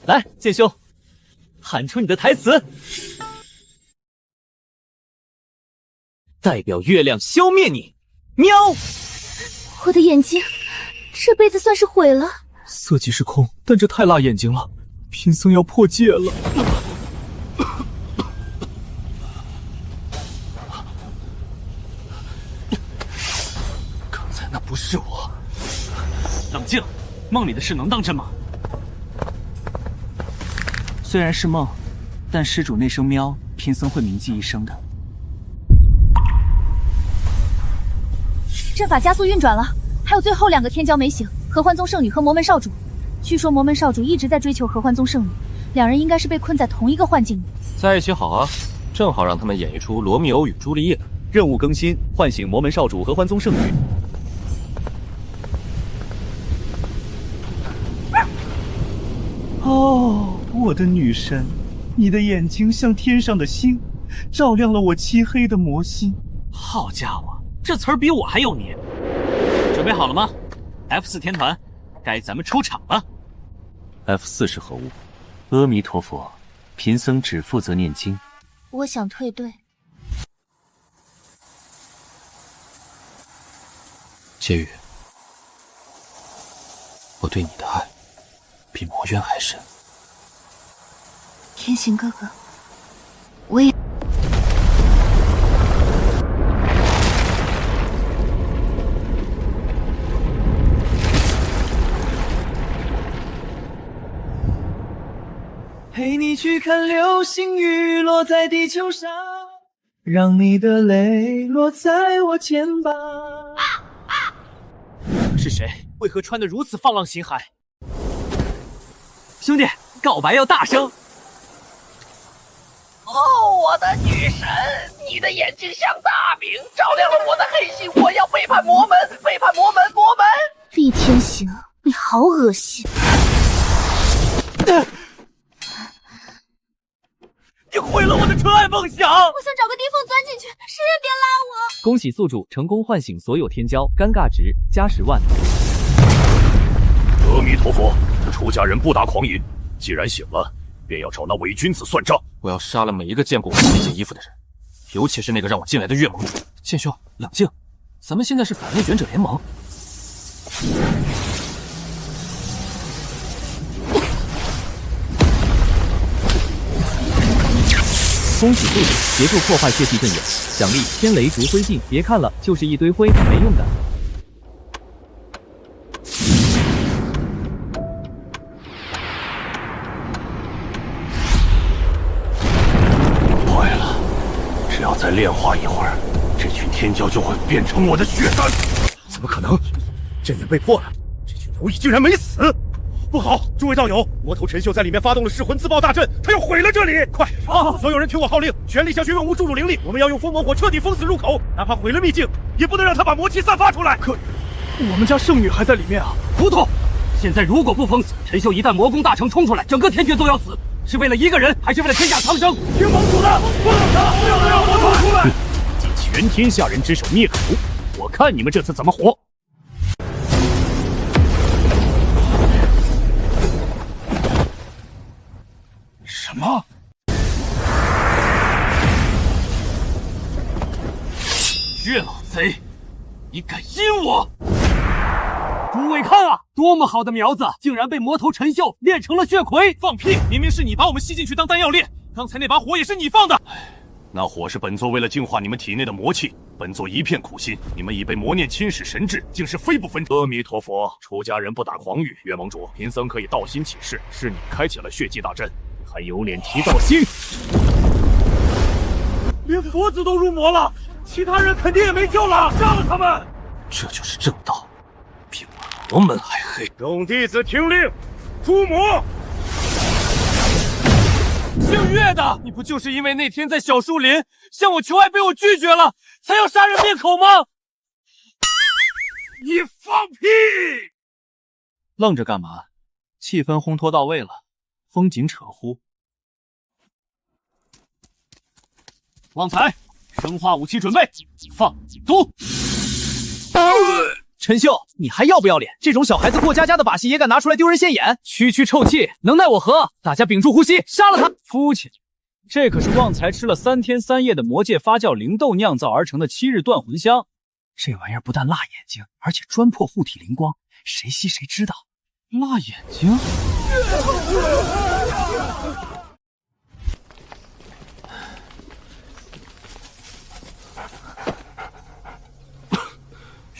来，剑兄，喊出你的台词，代表月亮消灭你！喵！我的眼睛，这辈子算是毁了。色即是空，但这太辣眼睛了，贫僧要破戒了。刚才那不是我。冷静，梦里的事能当真吗？虽然是梦，但施主那声喵，贫僧会铭记一生的。阵法加速运转了，还有最后2个天骄没醒，合欢宗圣女和魔门少主。据说魔门少主一直在追求合欢宗圣女，两人应该是被困在同一个幻境里。在一起好啊，正好让他们演一出罗密欧与朱丽叶。任务更新，唤醒魔门少主合欢宗圣女。哦，我的女神，你的眼睛像天上的星，照亮了我漆黑的魔心。好家伙，这词儿比我还有黏。准备好了吗 ？F4天团，该咱们出场了。F4是何物？阿弥陀佛，贫僧只负责念经。我想退队。谢雨，我对你的爱比魔渊还深。天行哥哥，我也。陪你去看流星雨落在地球上，让你的泪落在我肩膀。是谁？为何穿得如此放浪形骸？兄弟，告白要大声！哦，我的女神，你的眼睛像大明，照亮了我的黑心。我要背叛魔门，背叛魔门，魔门！厉天行，你好恶心！你毁了我的纯爱梦想！我想找个地缝钻进去，谁也别拉我！恭喜宿主成功唤醒所有天骄，尴尬值加10万。阿弥陀佛，出家人不打诳引，既然醒了，便要找那伪君子算账。我要杀了每一个见过我这件衣服的人，尤其是那个让我进来的月盟主。剑兄，冷静，咱们现在是反内卷者联盟。恭喜宿主协助破坏血气阵眼，奖励天雷烛灰烬。别看了，就是一堆灰，没用的。坏了，只要再炼化一会儿，这群天骄就会变成我的血丹。怎么可能？阵眼被破了，这群蝼蚁竟然没死！不好，诸位道友，魔头陈秀在里面发动了噬魂自爆大阵，他要毁了这里！快，所有人听我号令，全力向学院屋注入灵力，我们要用封魔火彻底封死入口，哪怕毁了秘境，也不能让他把魔气散发出来。可，我们家圣女还在里面啊！糊涂！现在如果不封死，陈秀一旦魔功大成冲出来，整个天绝都要死。是为了一个人，还是为了天下苍生？听盟主的，不能杀，不能让魔头出来！借全天下人之手灭口，我看你们这次怎么活！什么？血老贼，你敢阴我！诸位看啊，多么好的苗子，竟然被魔头陈秀炼成了血魁！放屁！明明是你把我们吸进去当丹药炼，刚才那把火也是你放的。那火是本座为了净化你们体内的魔气，本座一片苦心，你们已被魔念侵蚀神智，竟是非不分。阿弥陀佛，出家人不打诳语。岳盟主，贫僧可以道心起誓，是你开启了血祭大阵，还有脸提道心？连佛子都入魔了，其他人肯定也没救了，杀了他们！这就是正道，比魔门还黑。众弟子听令，诛魔！姓岳的，你不就是因为那天在小树林向我求爱被我拒绝了，才要杀人灭口吗？你放屁！愣着干嘛？气氛烘托到位了，风景扯呼。旺财，生化武器准备，放毒！陈秀，你还要不要脸？这种小孩子过家家的把戏也敢拿出来丢人现眼？区区臭气，能奈我何？大家屏住呼吸，杀了他！肤浅，这可是旺财吃了3天3夜的魔界发酵灵豆酿造而成的7日断魂香。这玩意儿不但辣眼睛，而且专破护体灵光，谁吸谁知道。辣眼睛？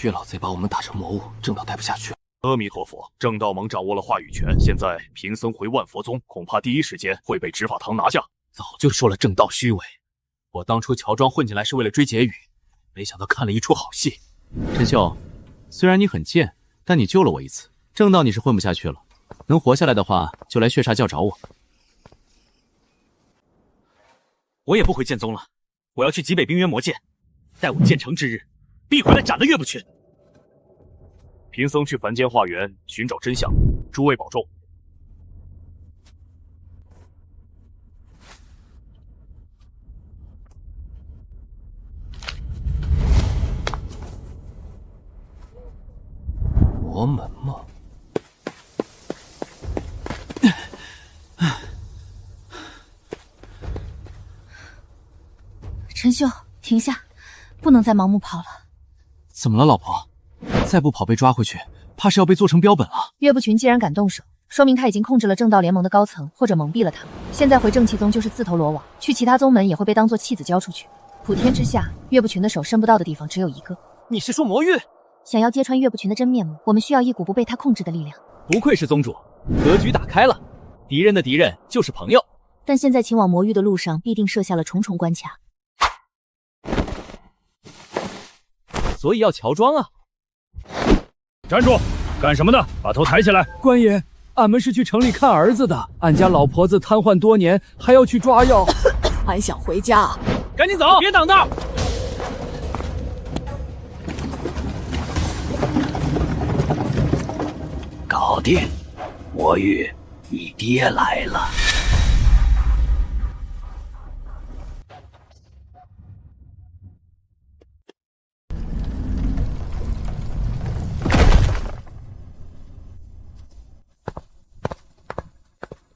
岳老贼把我们打成魔物，正道待不下去。阿弥陀佛，正道盟掌握了话语权，现在贫僧回万佛宗，恐怕第一时间会被执法堂拿下。早就说了正道虚伪，我当初乔装混进来是为了追劫雨，没想到看了一出好戏。陈秀，虽然你很贱，但你救了我一次。正道你是混不下去了，能活下来的话，就来血煞教找我。我也不回剑宗了，我要去极北冰渊魔剑，待我建成之日，必回来斩了岳不群。贫僧去凡间化缘寻找真相，诸位保重。魔门吗？陈秀，停下，不能再盲目跑了。怎么了，老婆？再不跑被抓回去，怕是要被做成标本了。岳不群既然敢动手，说明他已经控制了正道联盟的高层，或者蒙蔽了他们。现在回正气宗就是自投罗网，去其他宗门也会被当作弃子交出去。普天之下，岳不群的手伸不到的地方只有一个。你是说魔域？想要揭穿岳不群的真面目，我们需要一股不被他控制的力量。不愧是宗主，格局打开了，敌人的敌人就是朋友。但现在前往魔域的路上，必定设下了重重关卡，所以要乔装啊！站住！干什么呢？把头抬起来！官爷，俺们是去城里看儿子的，俺家老婆子瘫痪多年，还要去抓药。俺想回家，赶紧走，别挡道！搞定，魔域，你爹来了。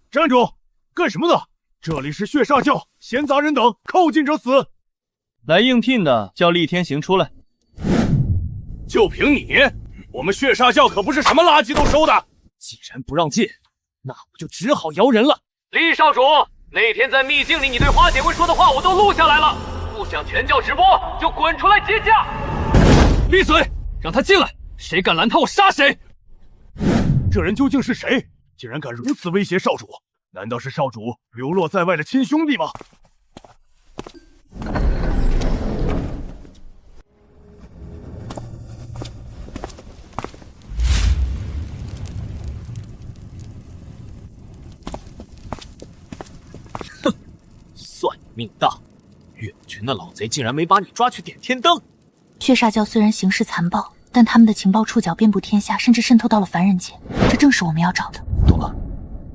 站住！干什么呢？这里是血煞教，闲杂人等靠近者死。来应聘的叫厉天行出来。就凭你，我们血煞教可不是什么垃圾都收的。既然不让进，那我就只好摇人了。厉少主，那天在秘境里你对花姐妹说的话我都录下来了，不想全教直播就滚出来接驾。闭嘴，让他进来，谁敢拦他我杀谁。这人究竟是谁？竟然敢如此威胁少主？难道是少主流落在外的亲兄弟吗？哼，算你命大！岳不群那老贼竟然没把你抓去点天灯。血煞教虽然行事残暴，但他们的情报触角遍布天下，甚至渗透到了凡人间，这正是我们要找的。懂了，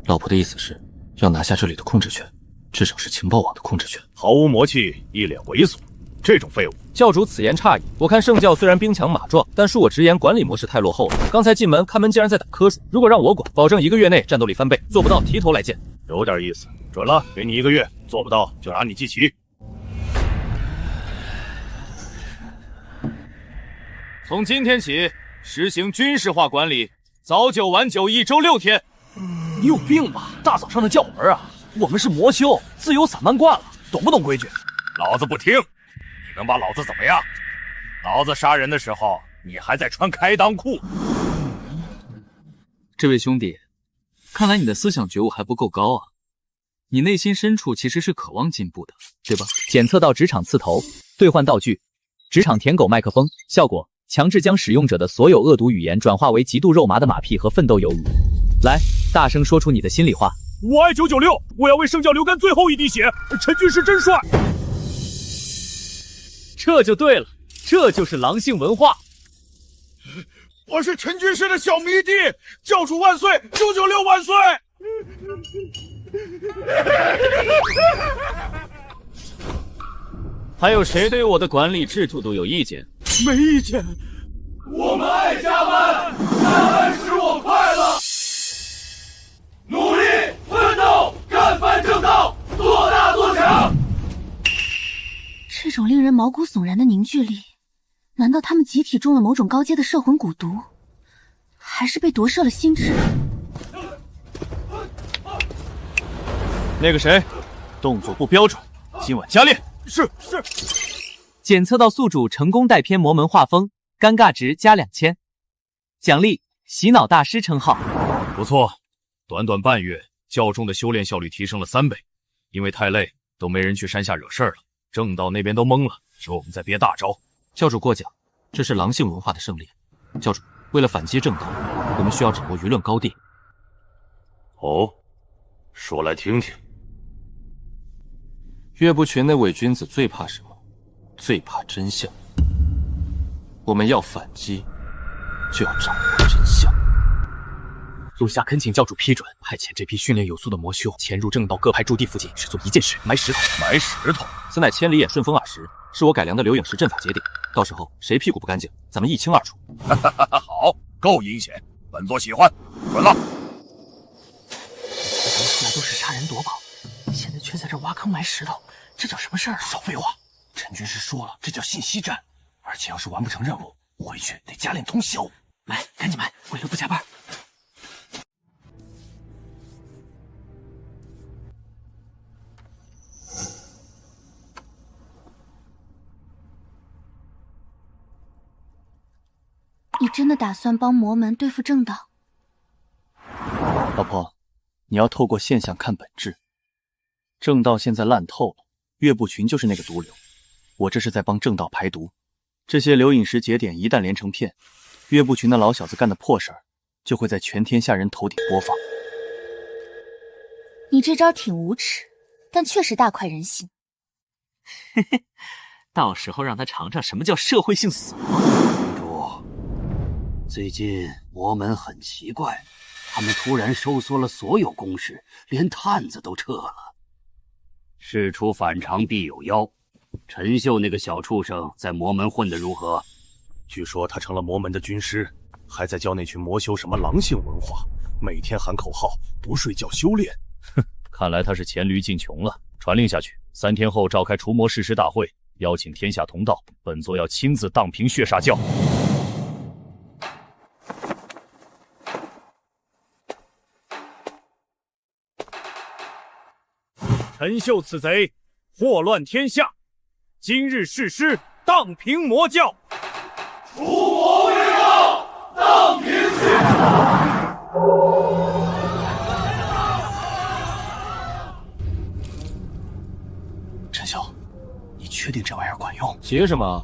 老婆的意思是要拿下这里的控制权，至少是情报网的控制权。毫无魔气，一脸猥琐，这种废物。教主此言差矣，我看圣教虽然兵强马壮，但恕我直言，管理模式太落后了。刚才进门看门竟然在打瞌睡，如果让我管，保证1个月内战斗力翻倍，做不到提头来见。有点意思，准了，给你1个月，做不到就拿你记齐。从今天起，实行军事化管理，早9晚9，1周6天。你有病吧？大早上的叫门啊！我们是魔修，自由散漫惯了，懂不懂规矩？老子不听！你能把老子怎么样？老子杀人的时候，你还在穿开裆裤。这位兄弟，看来你的思想觉悟还不够高啊！你内心深处其实是渴望进步的，对吧？检测到职场刺头，兑换道具，职场舔狗麦克风，效果强制将使用者的所有恶毒语言转化为极度肉麻的马屁和奋斗鱿鱼。来，大声说出你的心里话。我爱996，我要为圣教流干最后一滴血。陈军师真帅。这就对了，这就是狼性文化。我是陈军师的小迷弟，教主万岁，996万岁！还有谁对我的管理制度有意见？没意见。我们爱加班，加班使我快乐。努力奋斗，干翻正道，做大做强。这种令人毛骨悚然的凝聚力，难道他们集体中了某种高阶的摄魂蛊毒，还是被夺舍了心智？那个谁，动作不标准，今晚加练。是。检测到宿主成功带偏魔门画风，尴尬值加2000，奖励洗脑大师称号。不错，短短半月，教众的修炼效率提升了3倍。因为太累，都没人去山下惹事了。正道那边都懵了，说我们在憋大招。教主过奖，这是狼性文化的胜利。教主，为了反击正道，我们需要掌握舆论高地。哦，说来听听。岳不群那伪君子最怕什么？最怕真相。我们要反击，就要掌握真相。属下恳请教主批准，派遣这批训练有素的魔修潜入正道各派驻地附近，只做一件事：埋石头。埋石头，此乃千里眼顺风耳石，是我改良的流影石阵法节点。到时候谁屁股不干净，咱们一清二楚。好，够阴险，本座喜欢。准了。出来都是杀人夺宝，现在却在这挖坑埋石头，这叫什么事儿？少废话！陈军师说了，这叫信息战，而且要是完不成任务，回去得加练通宵。买，赶紧买，为了不加班。你真的打算帮魔门对付正道？老婆，你要透过现象看本质。正道现在烂透了，岳不群就是那个毒瘤。我这是在帮正道排毒。这些流影石节点一旦连成片，岳不群那老小子干的破事儿，就会在全天下人头顶播放。你这招挺无耻，但确实大快人心。嘿嘿，到时候让他尝尝什么叫社会性死亡。最近魔门很奇怪，他们突然收缩了所有攻势，连探子都撤了。事出反常必有妖。陈秀那个小畜生在魔门混得如何？据说他成了魔门的军师，还在教那群魔修什么狼性文化，每天喊口号，不睡觉修炼。哼，看来他是黔驴技穷了。传令下去，3天后召开除魔誓师大会，邀请天下同道，本座要亲自荡平血煞教。陈秀此贼，祸乱天下。今日誓师，荡平魔教。除魔为道，荡平血煞。陈秀，你确定这玩意儿管用？急什么？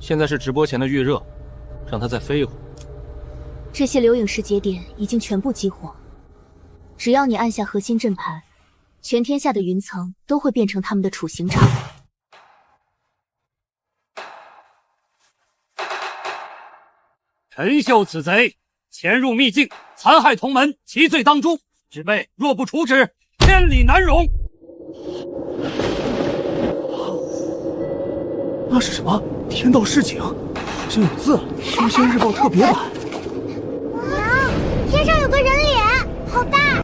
现在是直播前的预热，让他再飞一会儿。这些流影石节点已经全部激活，只要你按下核心阵盘，全天下的云层都会变成他们的处刑场。陈秀此贼潜入秘境，残害同门，其罪当诛。只辈若不处置，天理难容。那是什么？天道示警，好像有字，修仙日报特别版。天上有个人脸，好大！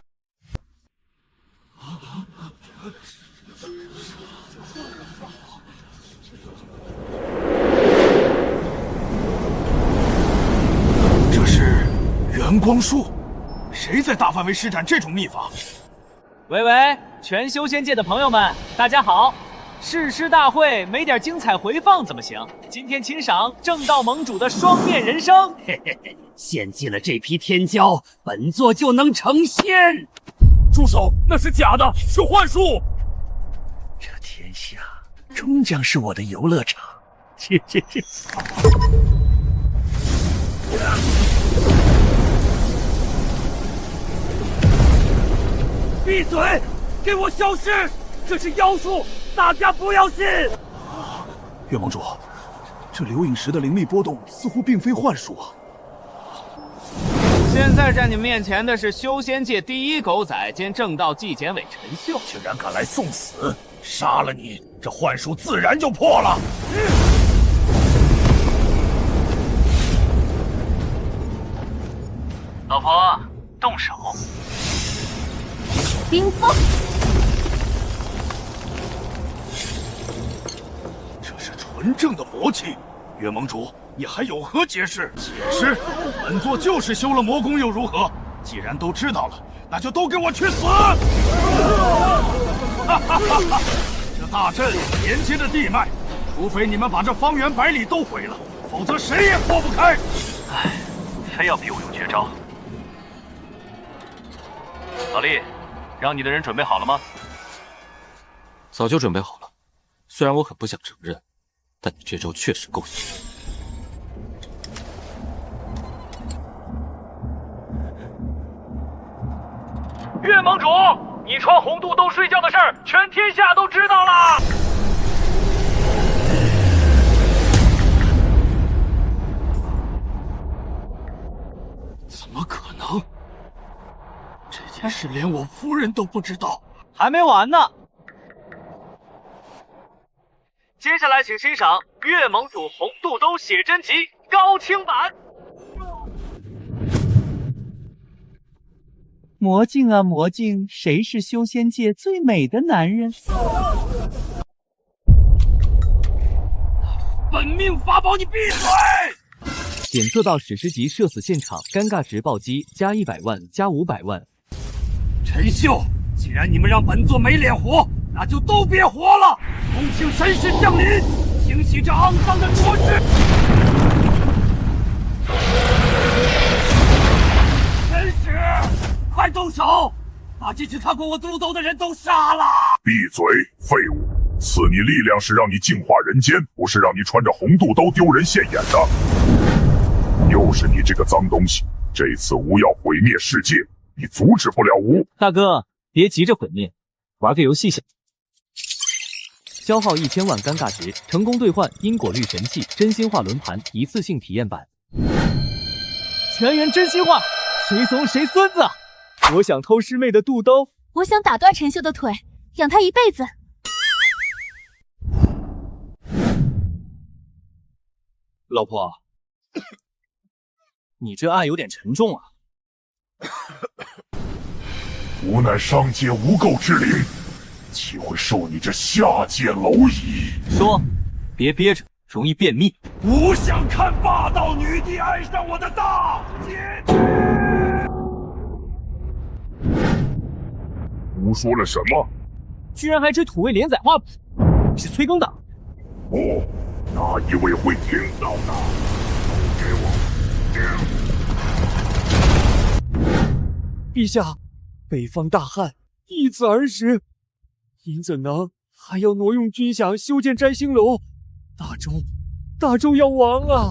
这是元光术，谁在大范围施展这种秘法？喂喂，全修仙界的朋友们，大家好！誓师大会没点精彩回放怎么行？今天请赏正道盟主的双面人生。嘿嘿嘿，献祭了这批天骄，本座就能成仙。住手！那是假的，是幻术。这天下终将是我的游乐场。切。闭嘴！给我消失！这是妖术，大家不要信！月盟主，这流影石的灵力波动似乎并非幻术啊！现在在你们面前的是修仙界第一狗仔兼正道纪检委陈秀，竟然敢来送死！杀了你，这幻术自然就破了。老婆，动手！冰封。这是纯正的魔气，月盟主，你还有何解释？解释？本座就是修了魔功又如何？既然都知道了，那就都给我去死！这大阵连接着地脉，除非你们把这方圆百里都毁了，否则谁也破不开。唉，非要逼我用绝招。老厉，让你的人准备好了吗？早就准备好了，虽然我很不想承认，但你这招确实够凶。月盟主，你穿红肚兜睡觉的事儿，全天下都知道了。怎么可能？这件事连我夫人都不知道。还没完呢！接下来请欣赏月盟主红肚兜写真集高清版。魔镜啊魔镜，谁是修仙界最美的男人？本命法宝，你闭嘴！检测到史诗级社死现场，尴尬值暴击加100万加500万。陈秀，既然你们让本座没脸活，那就都别活了！恭请神使降临，清洗这肮脏的浊世！神使，快动手，把进去看过我肚兜的人都杀了！闭嘴，废物！赐你力量是让你净化人间，不是让你穿着红肚兜丢人现眼的。又是你这个脏东西！这次巫要毁灭世界，你阻止不了巫。大哥，别急着毁灭，玩个游戏下。消耗1000万尴尬值，成功兑换因果律神器真心话轮盘一次性体验版。全员真心话，谁怂谁孙子！我想偷师妹的肚兜，我想打断陈秀的腿，养她一辈子。老婆，你这案有点沉重啊。吾乃上界无垢之灵，岂会受你这下界蝼蚁？说，别憋着，容易便秘。吾想看霸道女帝爱上我的大结局。吾说了什么？居然还追土味连载画，是催更党。不，哪一位会听到呢？给我陛下，北方大旱，易子而食，您怎能还要挪用军饷修建摘星楼？大周要亡啊！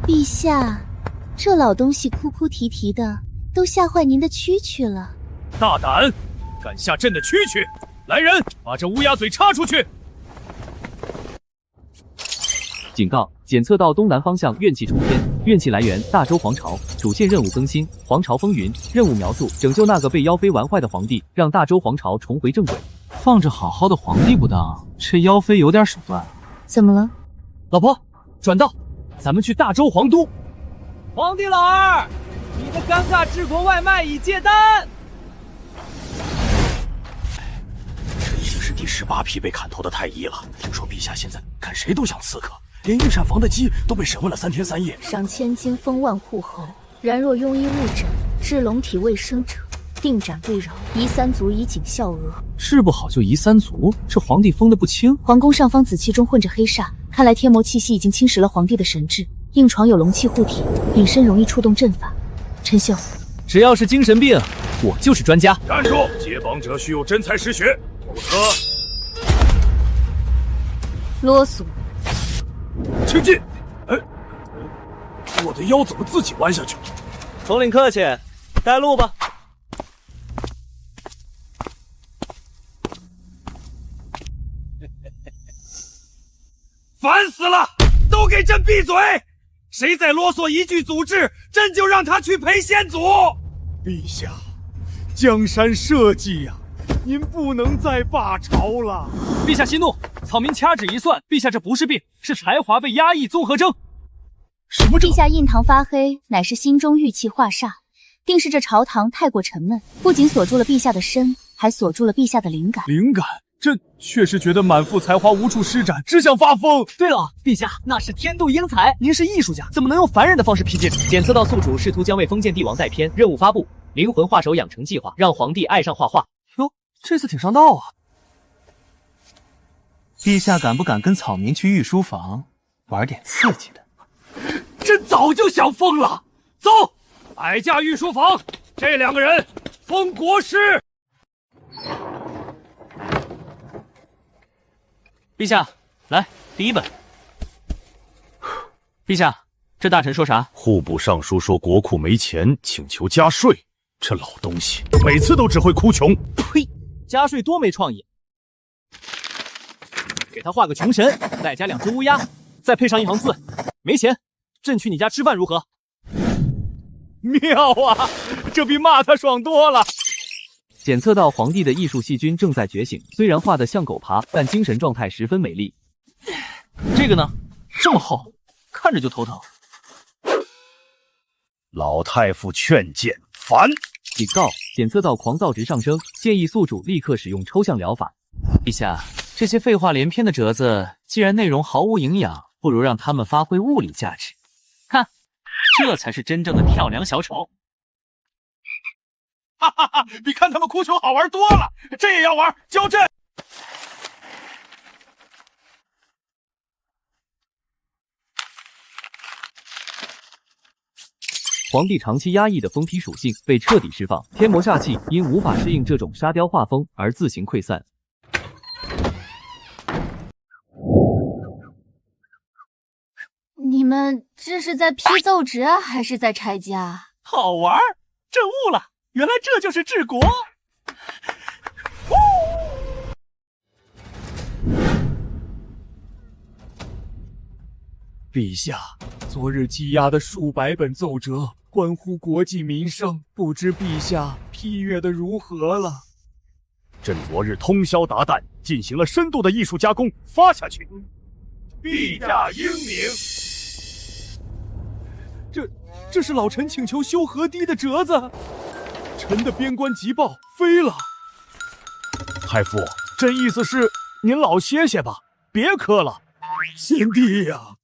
陛下，这老东西哭哭啼啼的，都吓坏您的蛐蛐了。大胆，敢下朕的蛐蛐！来人，把这乌鸦嘴插出去！警告：检测到东南方向怨气冲天，怨气来源大周皇朝，主线任务更新，皇朝风云。任务描述：拯救那个被妖妃玩坏的皇帝，让大周皇朝重回正轨。放着好好的皇帝不当，这妖妃有点手段。怎么了？老婆，转道，咱们去大周皇都。皇帝老儿，你的尴尬萨治国外卖已接单。这已经是第18批被砍头的太医了。听说陛下现在看谁都像刺客，连御膳房的鸡都被审问了3天3夜。赏千金，封万户侯。然若庸医误诊，致龙体未生者，定斩不饶。夷3族以儆效恶。治不好就夷3族，这皇帝封的不轻。皇宫上方紫气中混着黑煞，看来天魔气息已经侵蚀了皇帝的神智。硬床有龙气护体，隐身容易触动阵法。陈秀，只要是精神病，我就是专家。站住！接榜者须有真才实学，否则啰嗦。请进。哎，我的腰怎么自己弯下去了？统领客气，带路吧。烦死了！都给朕闭嘴！谁再啰嗦一句祖制，朕就让他去陪先祖。陛下，江山社稷呀，您不能再罢朝了。陛下息怒，草民掐指一算，陛下这不是病，是才华被压抑综合征。什么症？陛下印堂发黑，乃是心中郁气化煞，定是这朝堂太过沉闷，不仅锁住了陛下的身，还锁住了朕下的灵感。灵感？朕确实觉得满腹才华无处施展，只想发疯。对了，陛下，那是天妒英才，您是艺术家，怎么能用凡人的方式批诫？检测到宿主试图将为封建帝王带偏，任务发布：灵魂画手养成计划，让皇帝爱上画画。哟，这次挺上道啊！陛下敢不敢跟草民去御书房玩点刺激的？朕早就想疯了。走，摆驾御书房，这2个人封国师。陛下，来，第1本。陛下，这大臣说啥？户部尚书说国库没钱，请求加税。这老东西每次都只会哭穷。呸！加税多没创意。给他画个穷神，再加2只乌鸦，再配上一行字：没钱，朕去你家吃饭如何？妙啊，这比骂他爽多了。检测到皇帝的艺术细菌正在觉醒，虽然画得像狗爬，但精神状态十分美丽。这个呢，这么厚，看着就头疼。老太傅劝谏，烦！警告：检测到狂躁值上升，建议宿主立刻使用抽象疗法。陛下，这些废话连篇的折子，既然内容毫无营养，不如让他们发挥物理价值。看，这才是真正的跳梁小丑。哈哈哈，比看他们哭穷好玩多了，这也要玩，教朕。皇帝长期压抑的疯批属性被彻底释放，天魔煞气因无法适应这种沙雕画风而自行溃散。你们这是在批奏折还是在拆家？好玩，朕悟了。原来这就是治国。陛下，昨日积压的数百本奏折，关乎国计民生，不知陛下批阅的如何了？朕昨日通宵达旦，进行了深度的艺术加工，发下去。陛下英明。这是老臣请求修河堤的折子。臣的边关急报飞了。太傅，朕意思是您老歇歇吧，别磕了。先帝呀，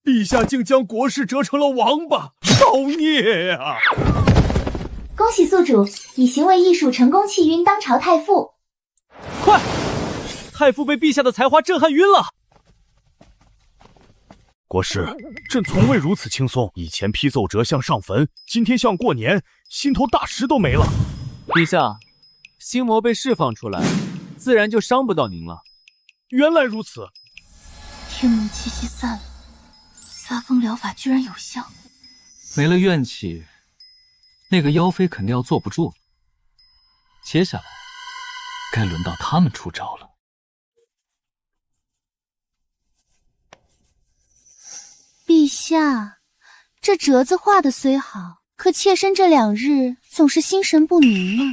陛下竟将国事折成了王八，造孽呀！恭喜宿主以行为艺术成功气晕当朝太傅。快，太傅被陛下的才华震撼晕了。国师，朕从未如此轻松。以前批奏折像上坟，今天像过年，心头大石都没了。陛下，心魔被释放出来，自然就伤不到您了。原来如此。天魔气息散了，发疯疗法居然有效。没了怨气，那个妖妃肯定要坐不住了。接下来，该轮到他们出招了。陛下，这折子画的虽好，可妾身这2日总是心神不宁呢。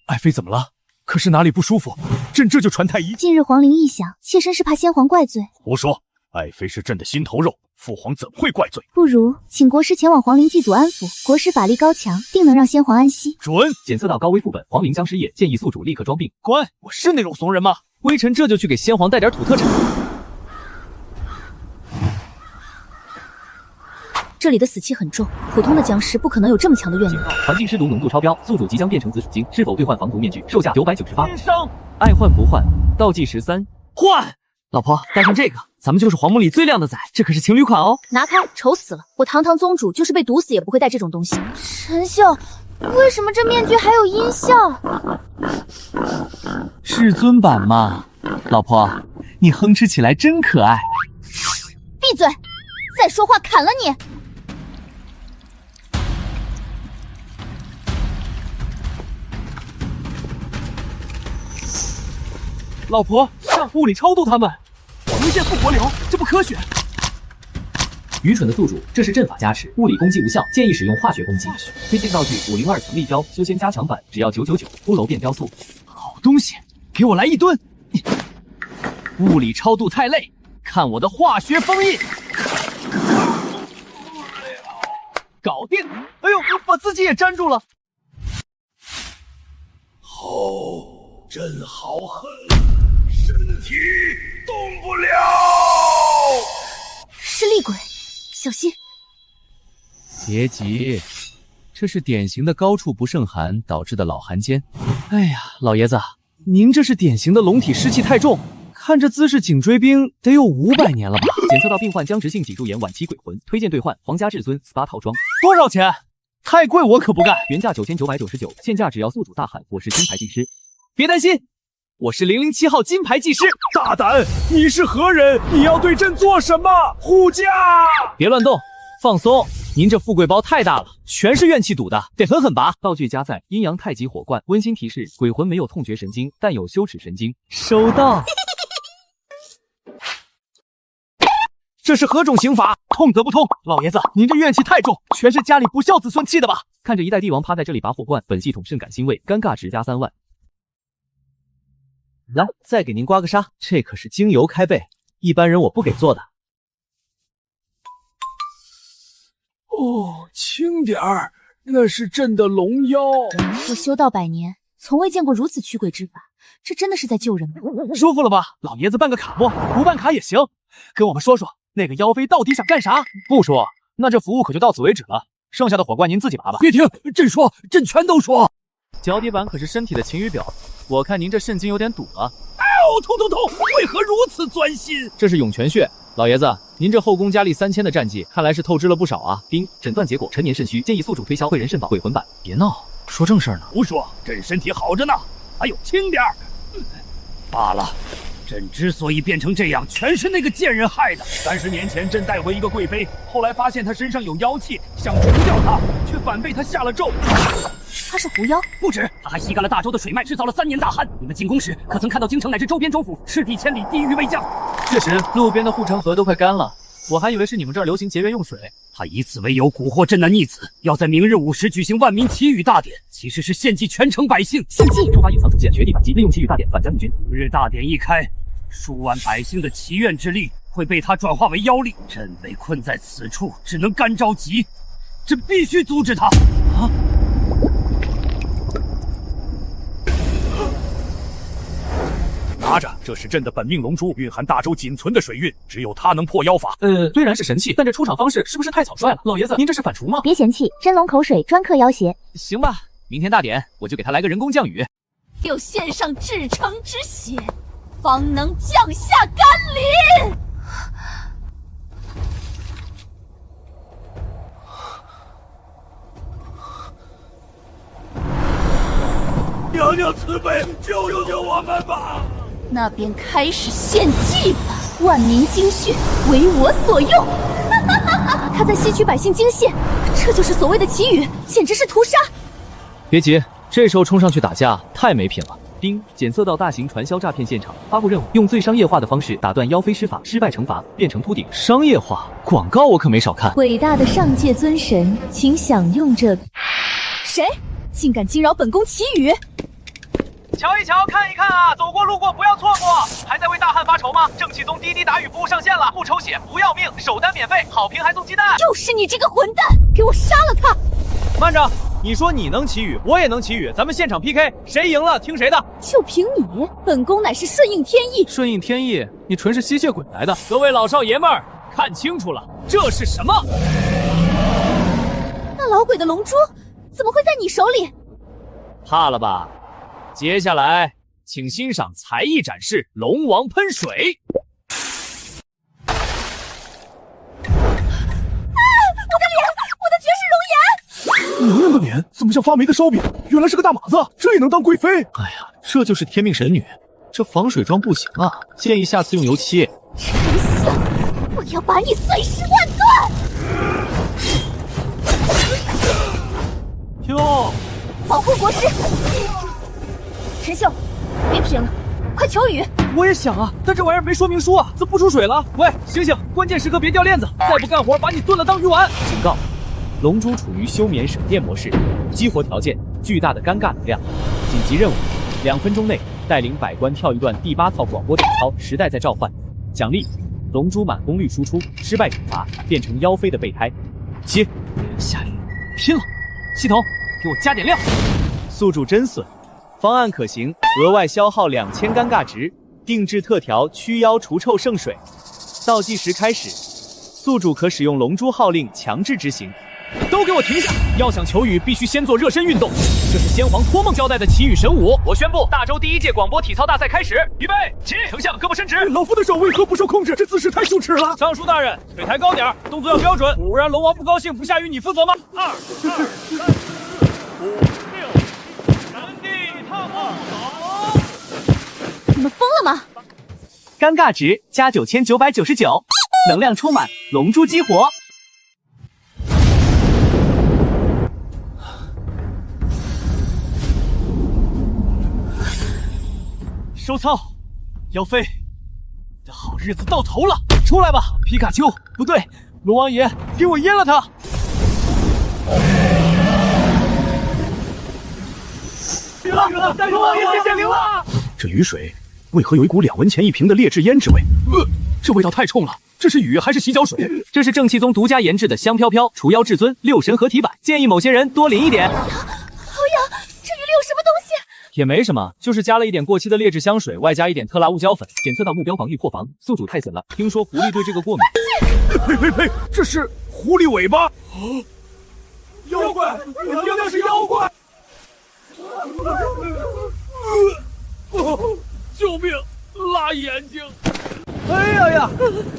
爱妃怎么了？可是哪里不舒服？朕这就传太医。近日皇陵异响，妾身是怕先皇怪罪。胡说，爱妃是朕的心头肉，父皇怎会怪罪？不如请国师前往皇陵祭祖安抚，国师法力高强，定能让先皇安息。准。检测到高危副本，皇陵将失业，建议宿主立刻装病。乖，我是那种怂人吗？微臣这就去给先皇带点土特产。这里的死气很重，普通的僵尸不可能有这么强的怨念。环境湿毒浓度超标，宿主即将变成紫水晶，是否兑换防毒面具？售价998。天生爱换不换，倒计时3，换。老婆，带上这个，咱们就是皇宫里最靓的仔，这可是情侣款哦。拿开，丑死了！我堂堂宗主就是被毒死也不会带这种东西。陈秀，为什么这面具还有音效？至尊版嘛。老婆，你哼哧起来真可爱。闭嘴！再说话砍了你！老婆，上物理超度他们，无限复活流，这不科学。愚蠢的宿主，这是阵法加持，物理攻击无效，建议使用化学攻击。推荐道具502强力胶修仙加强版，只要999，骷髅变雕塑。好东西，给我来一吨！物理超度太累，看我的化学封印！搞定！哎呦，把自己也粘住了。吼，真好狠，身体动不了。是厉鬼，小心！别急，这是典型的高处不胜寒导致的老寒间。哎呀，老爷子，您这是典型的龙体湿气太重，看这姿势，颈椎病得有500年了吧？检测到病患僵直性脊柱炎晚期鬼魂，推荐兑换皇家至尊 SPA 套装。多少钱？太贵，我可不干。原价9999，现价只要宿主大喊我是金牌技师。别担心，我是007号金牌技师。大胆！你是何人？你要对朕做什么？护驾！别乱动，放松。您这富贵包太大了，全是怨气堵的，得狠狠拔。道具加载阴阳太极火罐。温馨提示：鬼魂没有痛觉神经，但有羞耻神经。收到。这是何种刑罚？痛则不痛，老爷子，您这怨气太重，全是家里不孝子孙气的吧？看着一代帝王趴在这里拔火罐，本系统甚感欣慰，尴尬值加3万。来，再给您刮个痧，这可是精油开背，一般人我不给做的。哦，轻点儿，那是朕的龙妖。我修道100年，从未见过如此驱鬼之法，这真的是在救人吗？舒服了吧？老爷子办个卡不？不办卡也行。跟我们说说，那个妖妃到底想干啥？不说，那这服务可就到此为止了。剩下的火罐您自己拔吧。别停，朕说，朕全都说。脚底板可是身体的晴雨表，我看您这肾经有点堵了。哦，痛！为何如此钻心？这是涌泉穴。老爷子，您这后宫佳丽3000的战绩，看来是透支了不少啊。丁，诊断结果陈年肾虚，建议宿主推销贵人肾宝鬼魂版。别闹，说正事儿呢。胡说，朕身体好着呢。还有轻点儿。罢了。朕之所以变成这样，全是那个贱人害的。30年前，朕带回一个贵妃，后来发现她身上有妖气，想除掉她，却反被她下了咒。她是狐妖？不止，她还吸干了大周的水脉，制造了3年大旱。你们进宫时，可曾看到京城乃至周边州府赤地千里，地狱未降？确实，路边的护城河都快干了。我还以为是你们这儿流行节约用水。他以此为由蛊惑镇南逆子，要在明日午时举行万民祈雨大典，其实是献祭全城百姓。献祭！触发隐藏主线，绝地反击，利用祈雨大典反将军。日大典一开，数万百姓的祈愿之力会被他转化为妖力。朕被困在此处，只能干着急。朕必须阻止他！啊！拿着，这是朕的本命龙珠，蕴含大周仅存的水运，只有它能破妖法。虽然是神器，但这出场方式是不是太草率了？老爷子，您这是反刍吗？别嫌弃，真龙口水专克妖邪。行吧，明天大典我就给他来个人工降雨。要献上至诚之血，方能降下甘霖。娘娘慈悲，救救我们吧！那便开始献祭吧，万民精血为我所用。他在吸取百姓精血，这就是所谓的祈雨，简直是屠杀！别急，这时候冲上去打架太没品了。丁，检测到大型传销诈骗现场，发布任务，用最商业化的方式打断妖妃施法，失败惩罚，变成秃顶。商业化广告我可没少看。伟大的上界尊神，请享用这。谁竟敢惊扰本宫祈雨？瞧一瞧，看一看啊，走过路过不要错过。还在为大汉发愁吗？正气宗滴滴打雨服务上线了，不抽血不要命，首单免费，好评还送鸡蛋。就是你这个混蛋，给我杀了他！慢着，你说你能祈雨，我也能祈雨，咱们现场 PK， 谁赢了听谁的。就凭你，本宫乃是顺应天意。顺应天意，你纯是吸血鬼来的。各位老少爷们儿，看清楚了，这是什么？那老鬼的龙珠怎么会在你手里？怕了吧？接下来，请欣赏才艺展示——龙王喷水。娘娘的脸怎么像发霉的烧饼？原来是个大马子，这也能当贵妃？哎呀，这就是天命神女，这防水妆不行啊，建议下次用油漆。陈四，我要把你碎尸万段！哟，保护国师！陈秀，别贫了，快求雨！我也想啊，但这玩意儿没说明书啊，怎么不出水了？喂，醒醒，关键时刻别掉链子，再不干活把你炖了当鱼丸！警告。龙珠处于休眠省电模式，激活条件：巨大的尴尬能量。紧急任务：2分钟内带领百官跳一段第8套广播体操，时代在召唤。奖励：龙珠满功率输出，失败惩罚变成妖妃的备胎。接，下雨，拼了！系统，给我加点料。宿主真损，方案可行，额外消耗2000尴尬值，定制特调驱妖除臭圣水。倒计时开始，宿主可使用龙珠号令强制执行。都给我停下！要想求雨，必须先做热身运动。这是先皇托梦交代的祈雨神舞。我宣布，大周第1届广播体操大赛开始，预备起！丞相，胳膊伸直。老夫的手为何不受控制？这姿势太羞耻了。尚书大人，腿抬高点，动作要标准，不然龙王不高兴，不下雨你负责吗？2、2、3、4、5、6，原地踏步走。你们疯了吗？尴尬值加9999，能量充满，龙珠激活。收操，妖妃，你的好日子到头了！出来吧，皮卡丘！不对，龙王爷，给我阉了他！灵了，大龙王爷显灵了！这雨水为何有一股2文钱1瓶的劣质胭脂味？这味道太冲了，这是雨还是洗脚水？这是正气宗独家研制的香飘飘除妖至尊6神合体版，建议某些人多淋一点。好痒，这雨里有什么东西？也没什么，就是加了一点过期的劣质香水，外加一点特拉乌胶粉，检测到目标防御破防，宿主太损了。听说狐狸对这个过敏。呸！这是狐狸尾巴！妖怪！娘娘是妖怪！救命！辣眼睛！哎呀！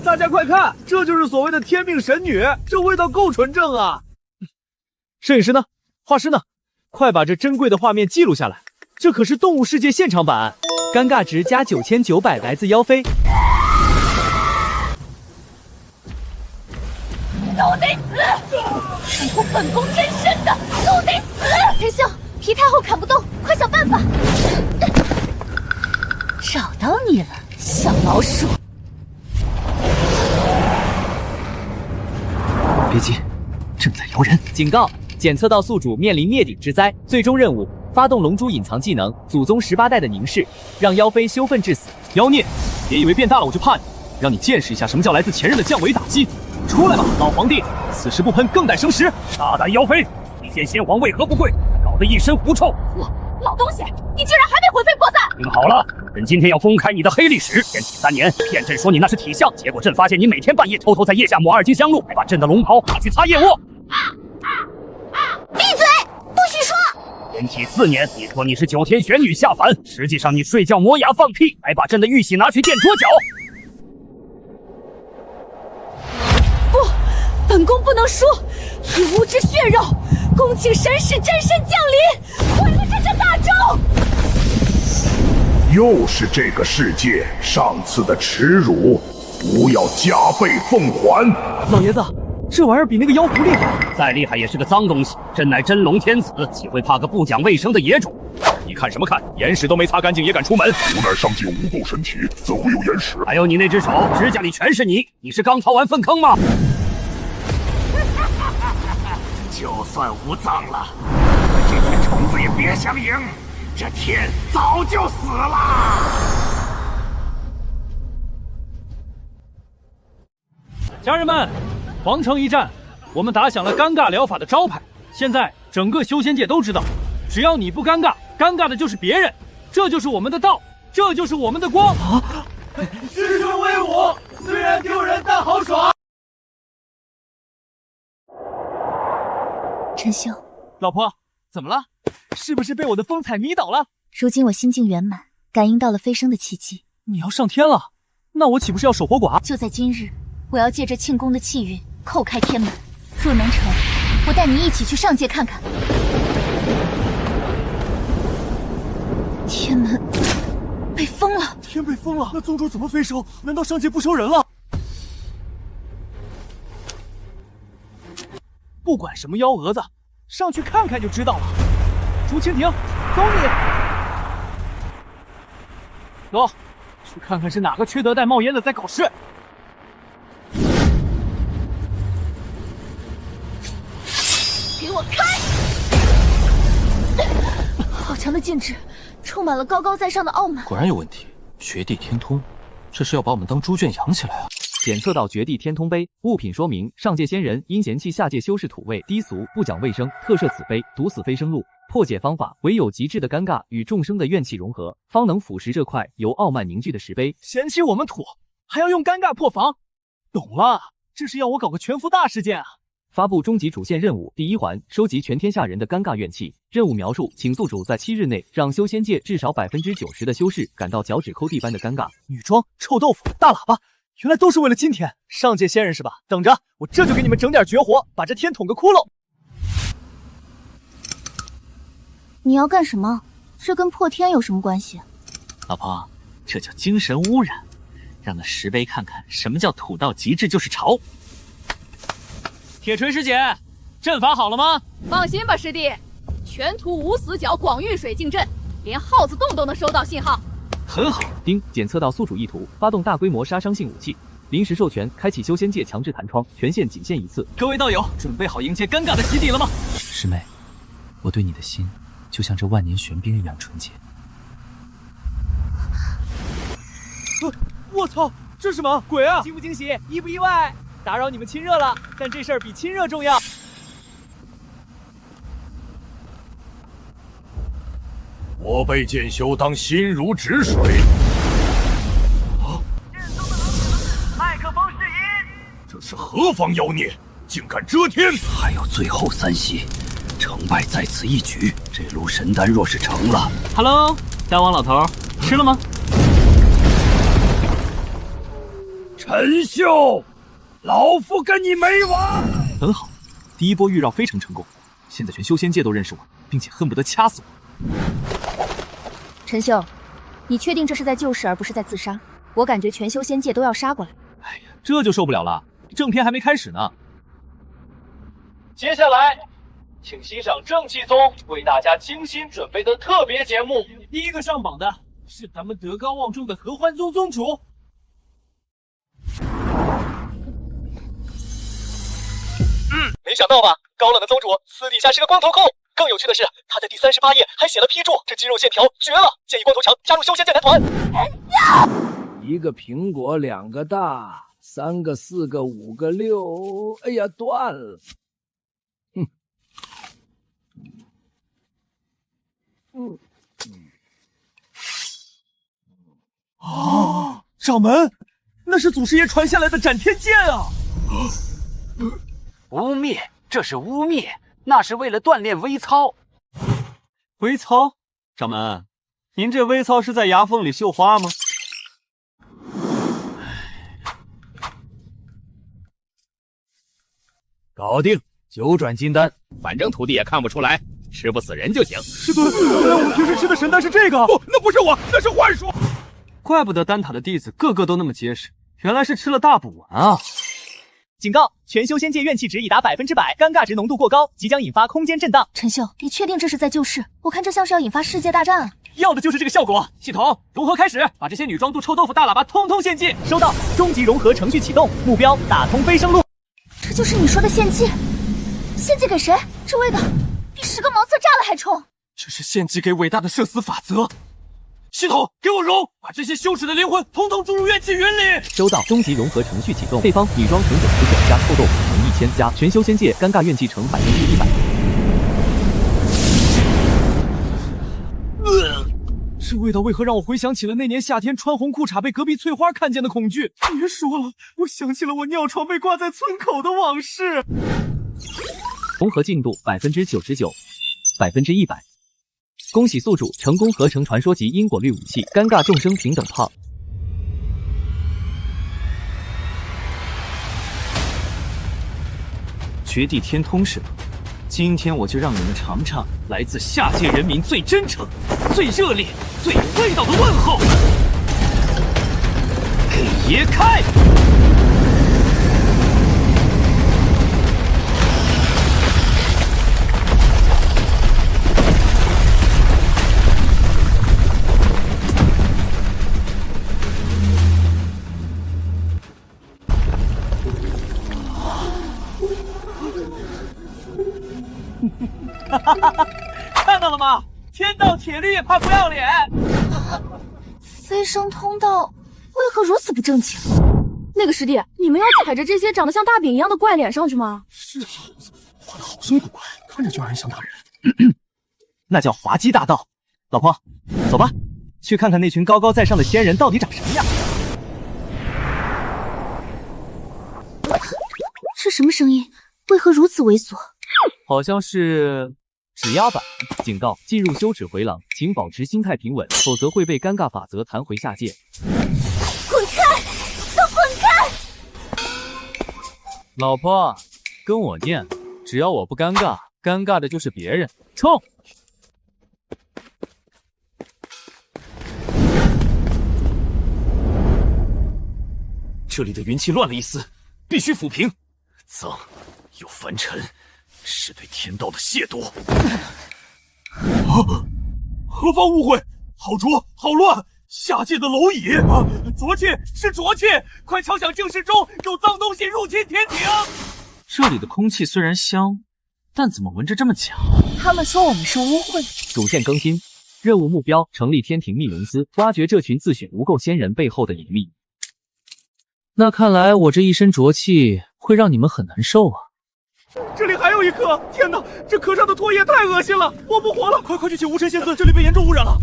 大家快看，这就是所谓的天命神女，这味道够纯正啊！摄影师呢？画师呢？快把这珍贵的画面记录下来。这可是动物世界现场版，尴尬值加9900，来自妖妃。都得死！守护本宫真身的都得死！陈秀，皮太厚砍不动，快想办法！找到你了，小老鼠！别急，正在摇人。警告！检测到宿主面临灭顶之灾，最终任务。发动龙珠隐藏技能，祖宗18代的凝视，让妖妃羞愤致死。妖孽，别以为变大了我就怕你，让你见识一下什么叫来自前任的降维打击。出来吧，老皇帝，此时不喷更待生时。大胆妖妃，你见先皇为何不跪？搞得一身狐臭。老东西，你竟然还没魂飞魄散！听好了，朕今天要公开你的黑历史。天体3年，骗朕说你那是体相，结果朕发现你每天半夜偷偷在腋下抹2斤香露，还把朕的龙袍拿去擦腋窝。闭嘴，不许说！天体4年，你说你是9天玄女下凡，实际上你睡觉磨牙放屁，还把朕的玉玺拿去垫桌脚。不，本宫不能输！以吾之血肉，恭请神使真身降临，毁了这阵大周！又是这个世界，上次的耻辱，吾要加倍奉还！老爷子，这玩意儿比那个妖狐厉害，再厉害也是个脏东西。朕乃真龙天子，岂会怕个不讲卫生的野种？你看什么看？眼屎都没擦干净也敢出门？吾乃上界无垢神体，怎会有眼屎？还有你那只手，指甲里全是泥，你是刚掏完粪坑吗？就算吾脏了，这群虫子也别想赢。这天早就死了。家人们，皇城一战，我们打响了尴尬疗法的招牌。现在整个修仙界都知道，只要你不尴尬，尴尬的就是别人。这就是我们的道，这就是我们的光。师兄威武，虽然丢人，但豪爽。陈秀，老婆，怎么了？是不是被我的风采迷倒了？如今我心境圆满，感应到了飞升的契机。你要上天了，那我岂不是要守活寡？就在今日，我要借着庆功的气运叩开天门，若能成，我带你一起去上界看看。天门被封了，天被封了，那宗主怎么飞升？难道上界不收人了？不管什么幺蛾子，上去看看就知道了。竹蜻蜓，走你！走，去看看是哪个缺德带冒烟的在搞事。给我开！好强的劲质，充满了高高在上的傲慢。果然有问题，绝地天通，这是要把我们当猪圈养起来啊！检测到绝地天通碑，物品说明上界仙人因嫌弃下界修士土味低俗，不讲卫生，特设此碑，毒死飞升路。破解方法：唯有极致的尴尬与众生的怨气融合，方能腐蚀这块由傲慢凝聚的石碑。嫌弃我们土，还要用尴尬破防？懂了，这是要我搞个全服大事件啊！发布终极主线任务第1环，收集全天下人的尴尬怨气。任务描述：请宿主在7日内让修仙界至少90%的修士感到脚趾抠地般的尴尬。女装、臭豆腐、大喇叭，原来都是为了今天。上界仙人是吧？等着，我这就给你们整点绝活，把这天捅个窟窿。你要干什么？这跟破天有什么关系？老婆，这叫精神污染，让那石碑看看什么叫土到极致就是潮。铁锤师姐，阵法好了吗？放心吧，师弟，全图无死角广域水镜阵，连耗子洞都能收到信号。很好。丁，检测到宿主意图，发动大规模杀伤性武器。临时授权开启修仙界强制弹窗，权限仅限1次。各位道友，准备好迎接尴尬的洗礼了吗？师妹，我对你的心就像这万年玄冰一样纯洁。我操，这是什么鬼啊？惊不惊喜？意不意外？打扰你们亲热了，但这事儿比亲热重要。我辈剑修当心如止水。麦克风试音。这是何方妖孽，竟敢遮天！还有最后3息，成败在此一举。这炉神丹若是成了 ，Hello， 大王老头，吃了吗？陈秀，老夫跟你没完！很好，第一波预绕非常成功，现在全修仙界都认识我，并且恨不得掐死我。陈秀，你确定这是在救世而不是在自杀？我感觉全修仙界都要杀过来。哎呀，这就受不了了，正片还没开始呢。接下来，请欣赏正气宗为大家精心准备的特别节目。第一个上榜的是咱们德高望重的合欢宗宗主。没想到吧，高冷的宗主私底下是个光头控。更有趣的是，他在第38页还写了批注，这肌肉线条绝了！建议光头强加入修仙剑男团。1个苹果2个大，3个4个5个6，哎呀，断了。啊！掌门，那是祖师爷传下来的斩天剑啊！污蔑，这是污蔑，那是为了锻炼微操。微操？掌门，您这微操是在牙缝里绣花吗？搞定，9转金丹，反正徒弟也看不出来，吃不死人就行。师尊，原来我们平时吃的神丹是这个？不，那不是我，那是幻术。怪不得丹塔的弟子个个都那么结实，原来是吃了大补丸啊！警告：全修仙界怨气值已达100%，尴尬值浓度过高，即将引发空间震荡。陈秀，你确定这是在救世？我看这像是要引发世界大战啊！要的就是这个效果。系统融合开始，把这些女装、臭豆腐、大喇叭通通献祭。收到，终极融合程序启动，目标打通飞升路。这就是你说的献祭？献祭给谁？这味道比10个茅厕炸了还冲！这是献祭给伟大的社死法则。系统，给我融，把这些羞耻的灵魂统统注入怨气云里。收到，终极融合程序启动。配方：女装成99加臭豆腐成1000加全修仙界尴尬怨气成100%。这味道为何让我回想起了那年夏天穿红裤衩被隔壁翠花看见的恐惧？别说了，我想起了我尿床被挂在村口的往事。融合进度99%、100%。恭喜宿主成功合成传说级因果律武器，尴尬众生平等炮。绝地天通是吧？今天我就让你们尝尝来自下界人民最真诚、最热烈、最有味道的问候。给爷开！看到了吗？天道铁律也怕不要脸。飞升通道为何如此不正经？那个师弟，你们要踩着这些长得像大饼一样的怪脸上去吗？是啊，画的好生古怪，看着就让人想打人。那叫滑稽大道。老婆，走吧，去看看那群高高在上的仙人到底长什么样。是什么声音？为何如此猥琐？好像是指压板。警告：进入休止回廊，请保持心态平稳，否则会被尴尬法则弹回下界。滚开！都滚开！老婆，跟我念，只要我不尴尬，尴尬的就是别人。冲！这里的云气乱了一丝，必须抚平。脏又凡尘，是对天道的亵渎。何方误会？好浊，好乱！下界的蝼蚁啊！浊气是浊气！快敲响净室钟，有脏东西入侵天庭！这里的空气虽然香，但怎么闻着这么假？他们说我们是污秽。主线更新，任务目标：成立天庭密云司，挖掘这群自诩无垢仙人背后的隐秘。那看来我这一身浊气会让你们很难受啊！这里还有一颗！天哪，这壳上的唾液太恶心了，我不活了！快去请无尘仙尊，这里被严重污染了。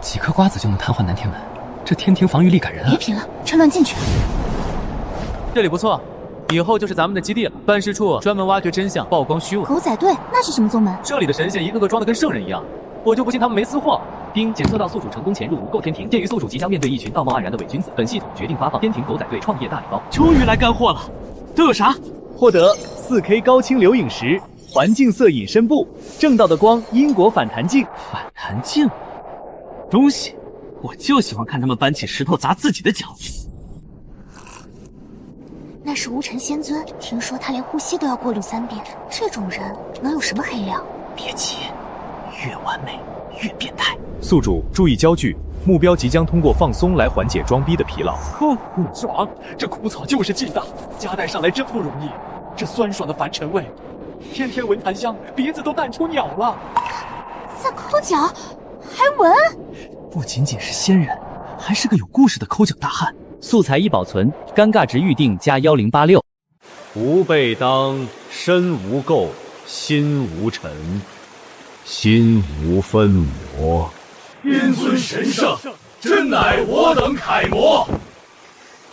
几颗瓜子就能瘫痪南天门，这天庭防御力感人啊！别贫了，趁乱进去。这里不错，以后就是咱们的基地了。办事处专门挖掘真相，曝光虚伪。狗仔队那是什么宗门？这里的神仙一个个装得跟圣人一样，我就不信他们没私货。丁检测到宿主成功潜入无垢天庭，鉴于宿主即将面对一群道貌岸然的伪君子，本系统决定发放天庭狗仔队创业大礼包。终于来干货了，都有啥？获得 4K 高清留影石、环境色隐身布、正道的光因果反弹镜。反弹镜？东西，我就喜欢看他们搬起石头砸自己的脚。那是无尘仙尊，听说他连呼吸都要过滤3遍，这种人能有什么黑料？别急，越完美越变态。宿主注意焦距，目标即将通过放松来缓解装逼的疲劳。爽，这枯草就是劲道，夹带上来真不容易。这酸爽的凡尘味，天天闻檀香，鼻子都淡出鸟了。在抠脚，还闻？不仅仅是仙人，还是个有故事的抠脚大汉。素材已保存，尴尬值预定加1086。吾辈当身无垢，心无尘，心无分魔。阴尊神圣，真乃我等楷模。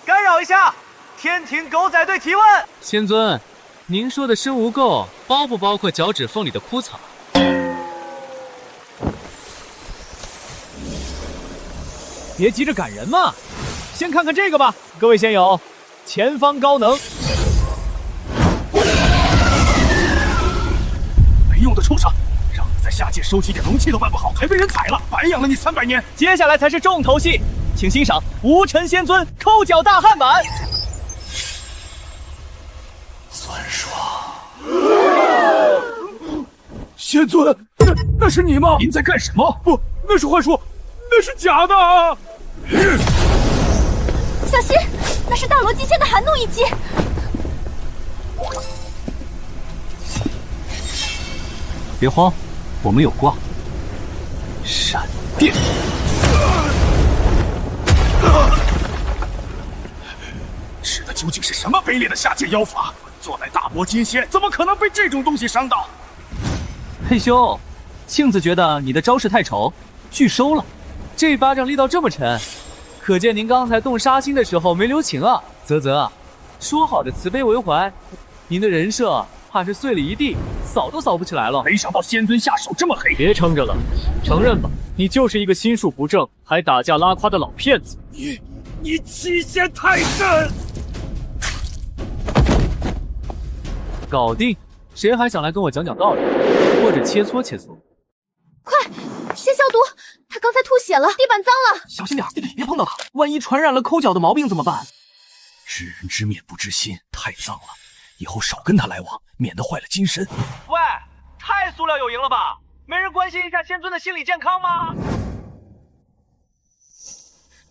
干扰一下，天庭狗仔队提问。仙尊，您说的身无垢，包不包括脚趾缝里的枯草？别急着赶人嘛，先看看这个吧。各位仙友，前方高能。没用的畜生，让你在下界收集点龙气都办不好，还被人踩了，白养了你300年。接下来才是重头戏，请欣赏无尘仙尊抠脚大汉版。酸爽。仙尊，那是你吗？您在干什么？不，那是幻术，那是假的。小心，那是大罗极限的寒怒一击。别慌，我们有挂。闪电！吃的究竟是什么卑劣的下界妖法？坐乃大魔金仙，怎么可能被这种东西伤到？嘿兄，庆子觉得你的招式太丑，拒收了。这巴掌力道这么沉，可见您刚才动杀心的时候没留情啊。啧啧，说好的慈悲为怀，您的人设怕是碎了一地，扫都扫不起来了。没想到仙尊下手这么黑。别撑着了，承认吧，你就是一个心术不正还打架拉胯的老骗子。你欺仙太甚！搞定，谁还想来跟我讲讲道理，或者切磋切磋？快，先消毒！他刚才吐血了，地板脏了。小心点，别碰到他，万一传染了抠脚的毛病怎么办？知人知面不知心，太脏了，以后少跟他来往，免得坏了精神。喂，太塑料有营了吧？没人关心一下仙尊的心理健康吗？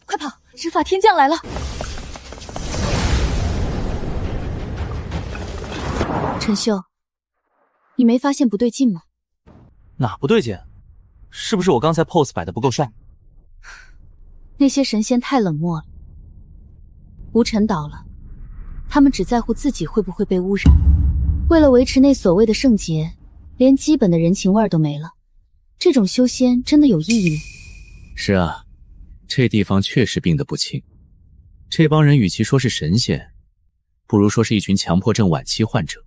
快跑！执法天将来了。陈秀，你没发现不对劲吗？哪不对劲？是不是我刚才 pose 摆得不够帅？那些神仙太冷漠了。无尘倒了，他们只在乎自己会不会被污染。为了维持那所谓的圣洁，连基本的人情味都没了。这种修仙真的有意义吗？是啊，这地方确实病得不轻。这帮人与其说是神仙，不如说是一群强迫症晚期患者。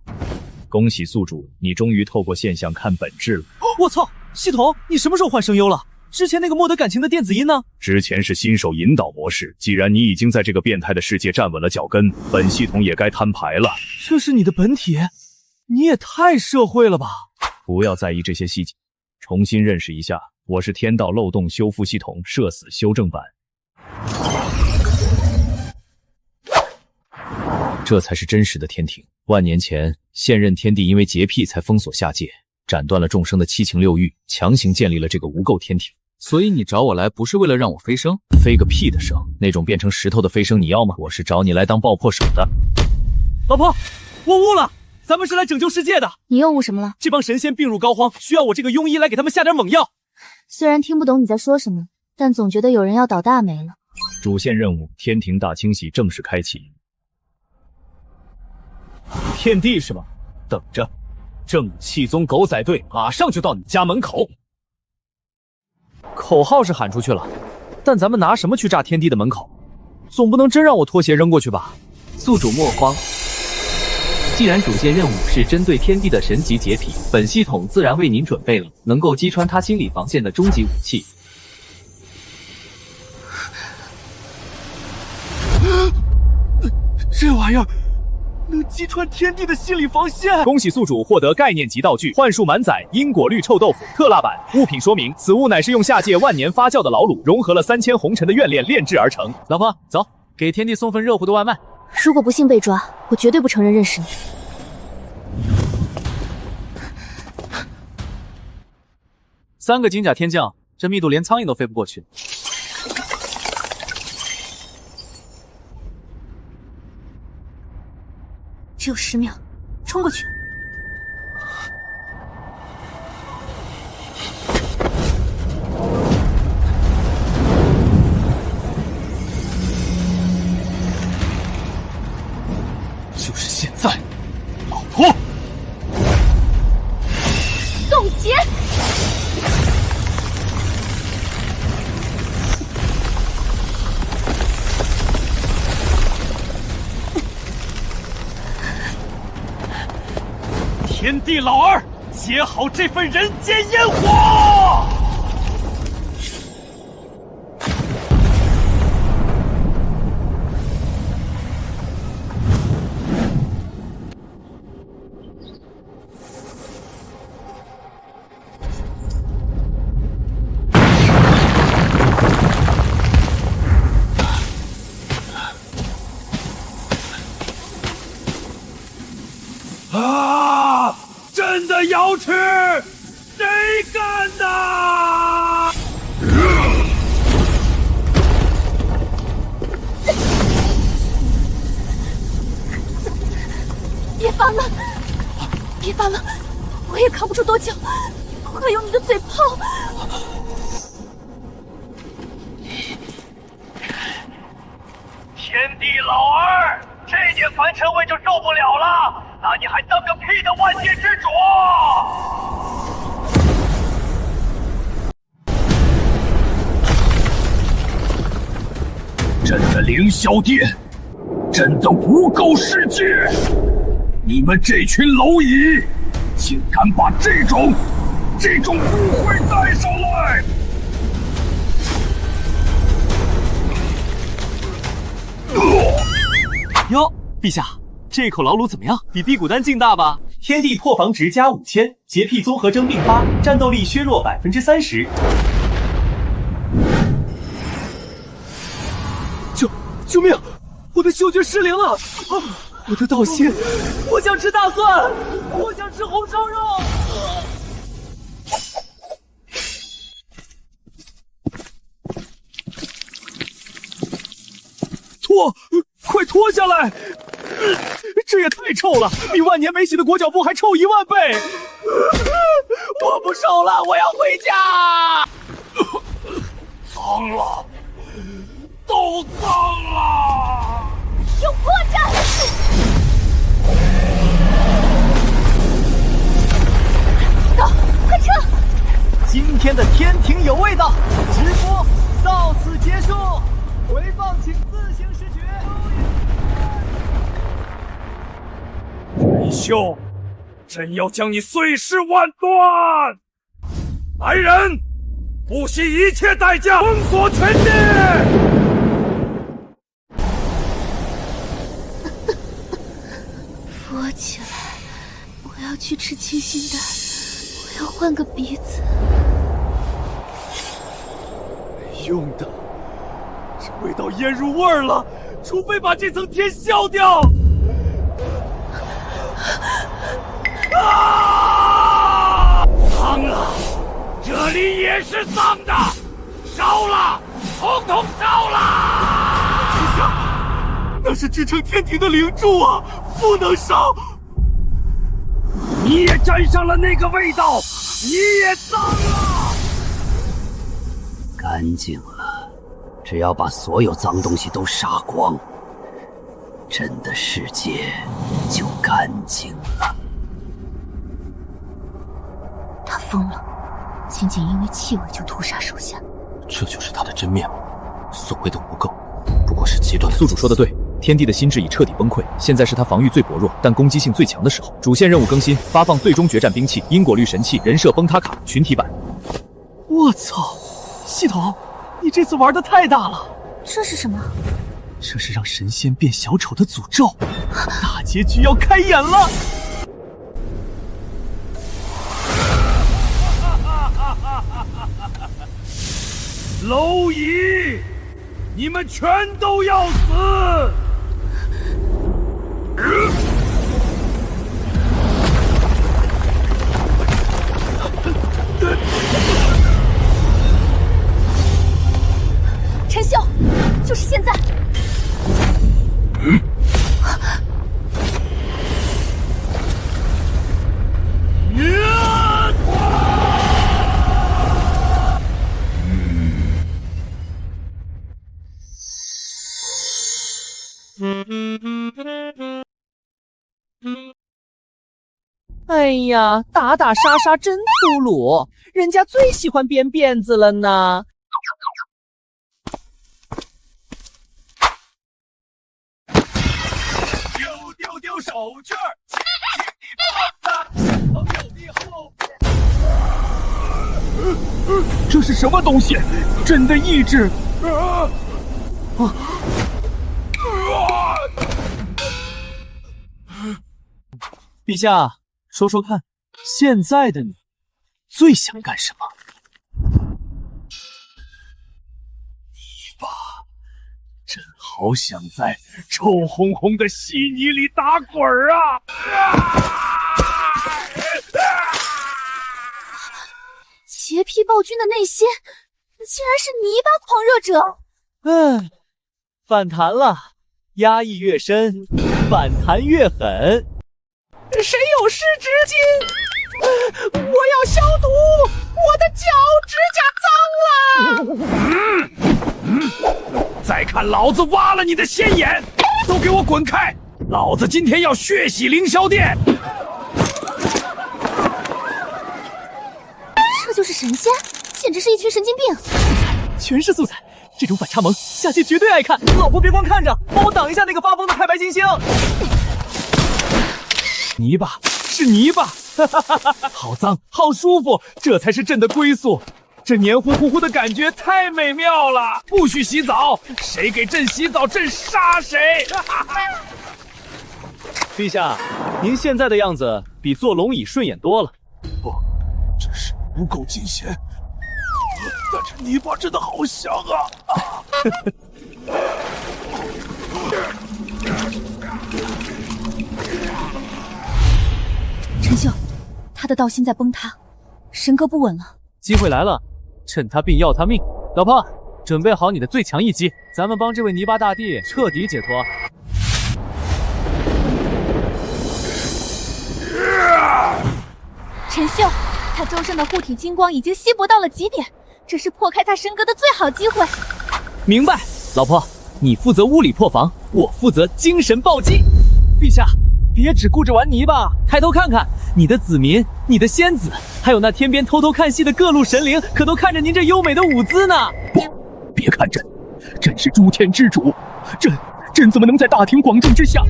恭喜宿主，你终于透过现象看本质了。我操，系统，你什么时候换声优了？之前那个莫得感情的电子音呢？之前是新手引导模式，既然你已经在这个变态的世界站稳了脚跟，本系统也该摊牌了。这是你的本体？你也太社会了吧！不要在意这些细节，重新认识一下，我是天道漏洞修复系统社死修正版。这才是真实的天庭。万年前，现任天帝因为洁癖才封锁下界，斩断了众生的七情六欲，强行建立了这个无垢天庭。所以你找我来不是为了让我飞升？飞个屁的升！那种变成石头的飞升你要吗？我是找你来当爆破手的。老婆，我悟了，咱们是来拯救世界的。你又悟什么了？这帮神仙病入膏肓，需要我这个庸医来给他们下点猛药。虽然听不懂你在说什么，但总觉得有人要倒大霉了。主线任务天庭大清洗正式开启。天帝是吧？等着，正气宗狗仔队马上就到你家门口。口号是喊出去了，但咱们拿什么去炸天帝的门口？总不能真让我拖鞋扔过去吧？宿主莫慌，既然主线任务是针对天帝的神级洁癖，本系统自然为您准备了能够击穿他心理防线的终极武器。这玩意儿能击穿天地的心理防线！恭喜宿主获得概念级道具幻术满载因果绿臭豆腐特辣版。物品说明：此物乃是用下界万年发酵的老卤融合了3000红尘的怨炼炼制而成。老婆，走，给天帝送份热乎的外卖。如果不幸被抓，我绝对不承认认识你。3个金甲天将，这密度连苍蝇都飞不过去。只有10秒，冲过去！就是现在，老婆！冻结！天帝老儿，接好这份人间烟火！啊！朕的瑶池，谁干的？别翻了，别翻了！我也扛不住多久，快用你的嘴炮！天地老二，这点凡尘味就受不了了，那你还当个屁的万界之主！朕的凌霄殿，朕的无垢世界，你们这群蝼蚁，竟敢把这种污秽带上来！哟，陛下，这口老卤怎么样？比辟谷丹劲大吧？天地破防值加5000，洁癖综合征并发，战斗力削弱30%。救命！我的嗅觉失灵了！我的道心，我想吃大蒜，我想吃红烧肉。快脱下来！这也太臭了，比万年没洗的裹脚布还臭10000倍！我不受了，我要回家！脏了，都脏了！有破绽！走，快撤！今天的天庭有味道，直播到此结束，回放请自行视觉。陈秀，朕要将你碎尸万段！来人，不惜一切代价封锁全地！扶我起来，我要去吃清心丹，我要换个鼻子。没用的，这味道腌入味儿了，除非把这层天削掉。脏了，这里也是脏的，烧了，统统烧了！陛下，那是支撑天庭的灵柱啊，不能烧！你也沾上了那个味道，你也脏了！干净了，只要把所有脏东西都杀光，朕的世界就干净了。他疯了，仅仅因为气味就屠杀手下。这就是他的真面目。所谓的无垢，不过是极端的。宿主说的对，天帝的心智已彻底崩溃，现在是他防御最薄弱，但攻击性最强的时候。主线任务更新，发放最终决战兵器——因果律神器人设崩塌卡群体版。我操，系统，你这次玩的太大了！这是什么？这是让神仙变小丑的诅咒，大结局要开演了！蝼蚁，你们全都要死！陈秀，就是现在！哎呀，打打杀杀真粗鲁，人家最喜欢编辫子了呢。丢手绢儿，请你放下朋友的后。这是什么东西？朕的意志！陛下，说说看，现在的你最想干什么？朕好想在臭烘烘的稀泥里打滚啊！洁癖暴君的内心，竟然是泥巴狂热者。反弹了，压抑越深，反弹越狠。谁有湿纸巾？我要消毒，我的脚指甲脏了。再看老子挖了你的仙眼！都给我滚开！老子今天要血洗凌霄殿！这就是神仙，简直是一群神经病！全是素材，这种反差萌，下期绝对爱看。老婆别光看着，帮我挡一下那个发疯的太白金星。泥巴是泥巴，好脏，好舒服，这才是朕的归宿。这黏糊糊糊的感觉太美妙了，不许洗澡，谁给朕洗澡，朕杀谁！陛下，您现在的样子比坐龙椅顺眼多了。不，真是不够尽显。但这泥巴真的好香啊！陈秀，他的道心在崩塌，神格不稳了。机会来了，趁他病要他命。老婆，准备好你的最强一击，咱们帮这位泥巴大帝彻底解脱。陈秀，他周身的护体金光已经稀薄到了极点，这是破开他神格的最好机会。明白，老婆，你负责物理破防，我负责精神暴击。陛下，别只顾着玩泥巴，抬头看看，你的子民、你的仙子，还有那天边偷偷看戏的各路神灵，可都看着您这优美的舞姿呢。不，别看朕，朕是诸天之主，朕怎么能在大庭广众之下？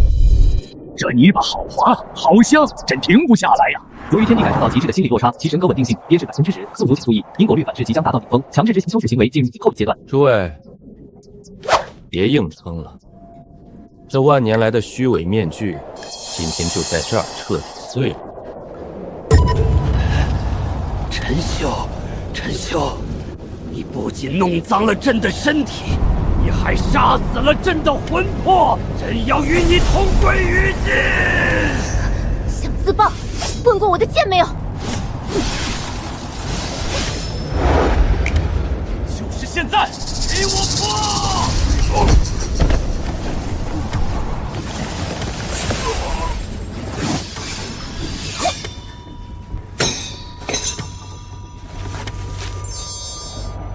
这泥巴好滑，好香，朕停不下来呀！由于天地感受到极致的心理落差，其神格稳定性跌至10%时，速度减速1，因果律反制即将达到顶峰，强制执行修饰行为进入最后阶段。诸位，别硬撑了，这万年来的虚伪面具，今天就在这儿彻底碎了。陈秀，陈秀，你不仅弄脏了朕的身体，你还杀死了朕的魂魄，朕要与你同归于尽！想自爆，问过我的剑没有？就是现在，给我破！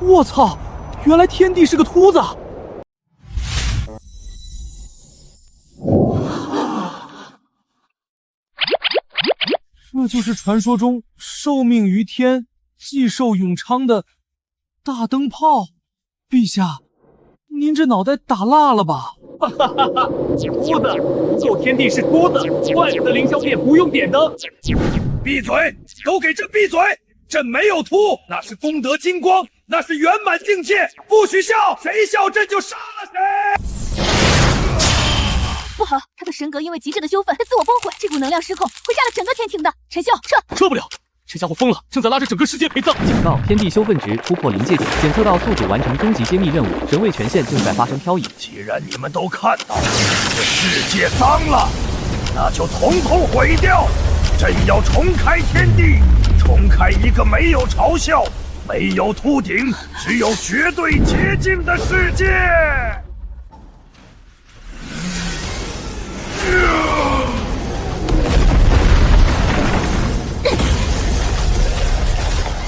我操！原来天帝是个秃子。这就是传说中受命于天、既寿永昌的大灯泡。陛下，您这脑袋打蜡了吧？哈哈哈哈！秃子，不够天帝是秃子，怪不得凌霄殿不用点灯。闭嘴！都给朕闭嘴！朕没有秃，那是功德金光，那是圆满境界，不许笑！谁笑朕就杀了谁！不好，他的神格因为极致的修愤，在自我崩毁，这股能量失控，会杀了整个天庭的。陈秀，撤！撤不了，这家伙疯了，正在拉着整个世界陪葬。警告：天地修愤值突破临界点，检测到宿主完成终极揭秘任务，神位权限正在发生漂移。既然你们都看到了，这世界脏了，那就统统毁掉！朕要重开天地，重开一个没有嘲笑、没有秃顶，只有绝对洁净的世界！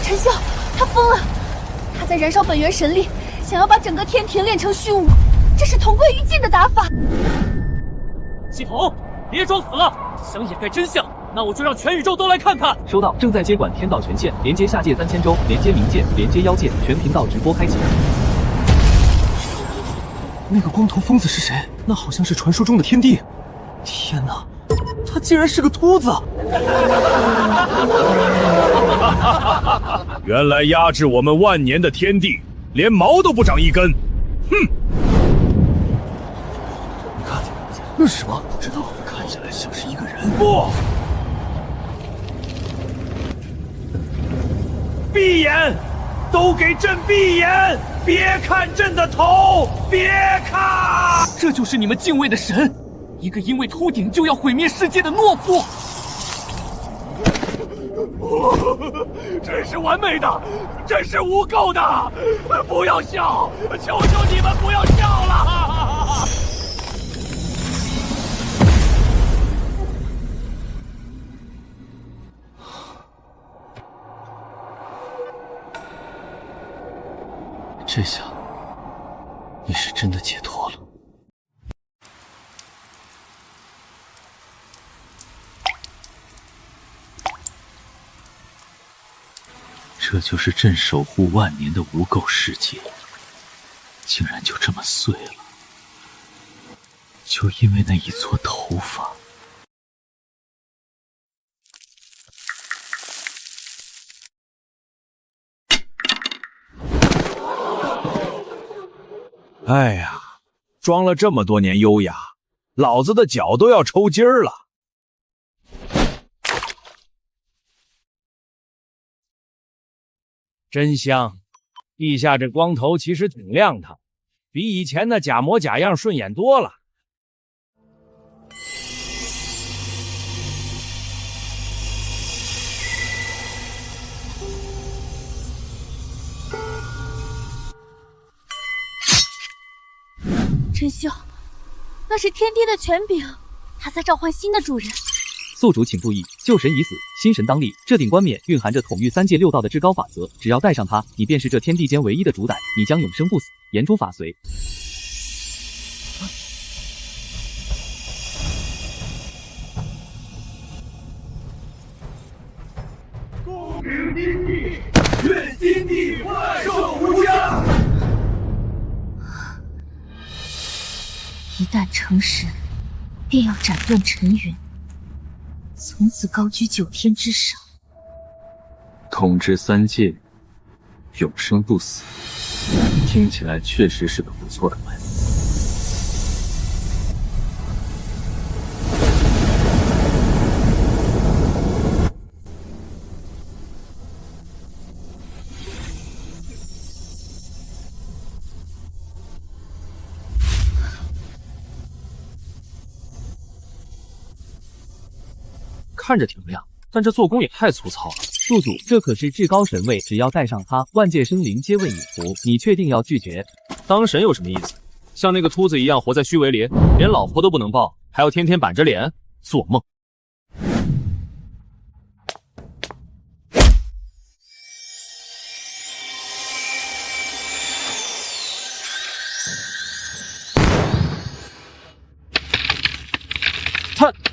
陈秀，他疯了，他在燃烧本源神力，想要把整个天庭炼成虚无，这是同归于尽的打法。系统，别装死了，想掩盖真相，那我就让全宇宙都来看看。收到，正在接管天道权限，连接下界3000州，连接冥界，连接妖界，全频道直播开启。那个光头疯子是谁？那好像是传说中的天帝。天哪，他竟然是个秃子！原来压制我们万年的天帝，连毛都不长一根。哼！你看，那是什么？不知道，看起来像是一个人。不！闭眼！都给朕闭眼！别看朕的头！别看！这就是你们敬畏的神，一个因为秃顶就要毁灭世界的懦夫。这是完美的，这是无垢的！不要笑，求求你们不要笑了！这下你是真的解脱了。这就是朕守护万年的无垢世界，竟然就这么碎了，就因为那一撮头发。哎呀，装了这么多年优雅，老子的脚都要抽筋儿了。真香！陛下这光头其实挺亮堂，比以前的假模假样顺眼多了。真秀，那是天帝的权柄，他在召唤新的主人。宿主请注意，旧神已死，新神当立。这顶冠冕蕴含着统御三界六道的至高法则，只要戴上它，你便是这天地间唯一的主宰，你将永生不死，言出法随。公平天地，愿天地万寿无疆。一旦成神，便要斩断尘云，从此高居九天之上，统治三界，永生不死，听起来确实是个不错的办法。看着挺亮，但这做工也太粗糙了。宿主，这可是至高神位，只要戴上它，万界生灵皆为你服。你确定要拒绝？当神有什么意思？像那个秃子一样活在虚伪里，连老婆都不能抱，还要天天板着脸做梦。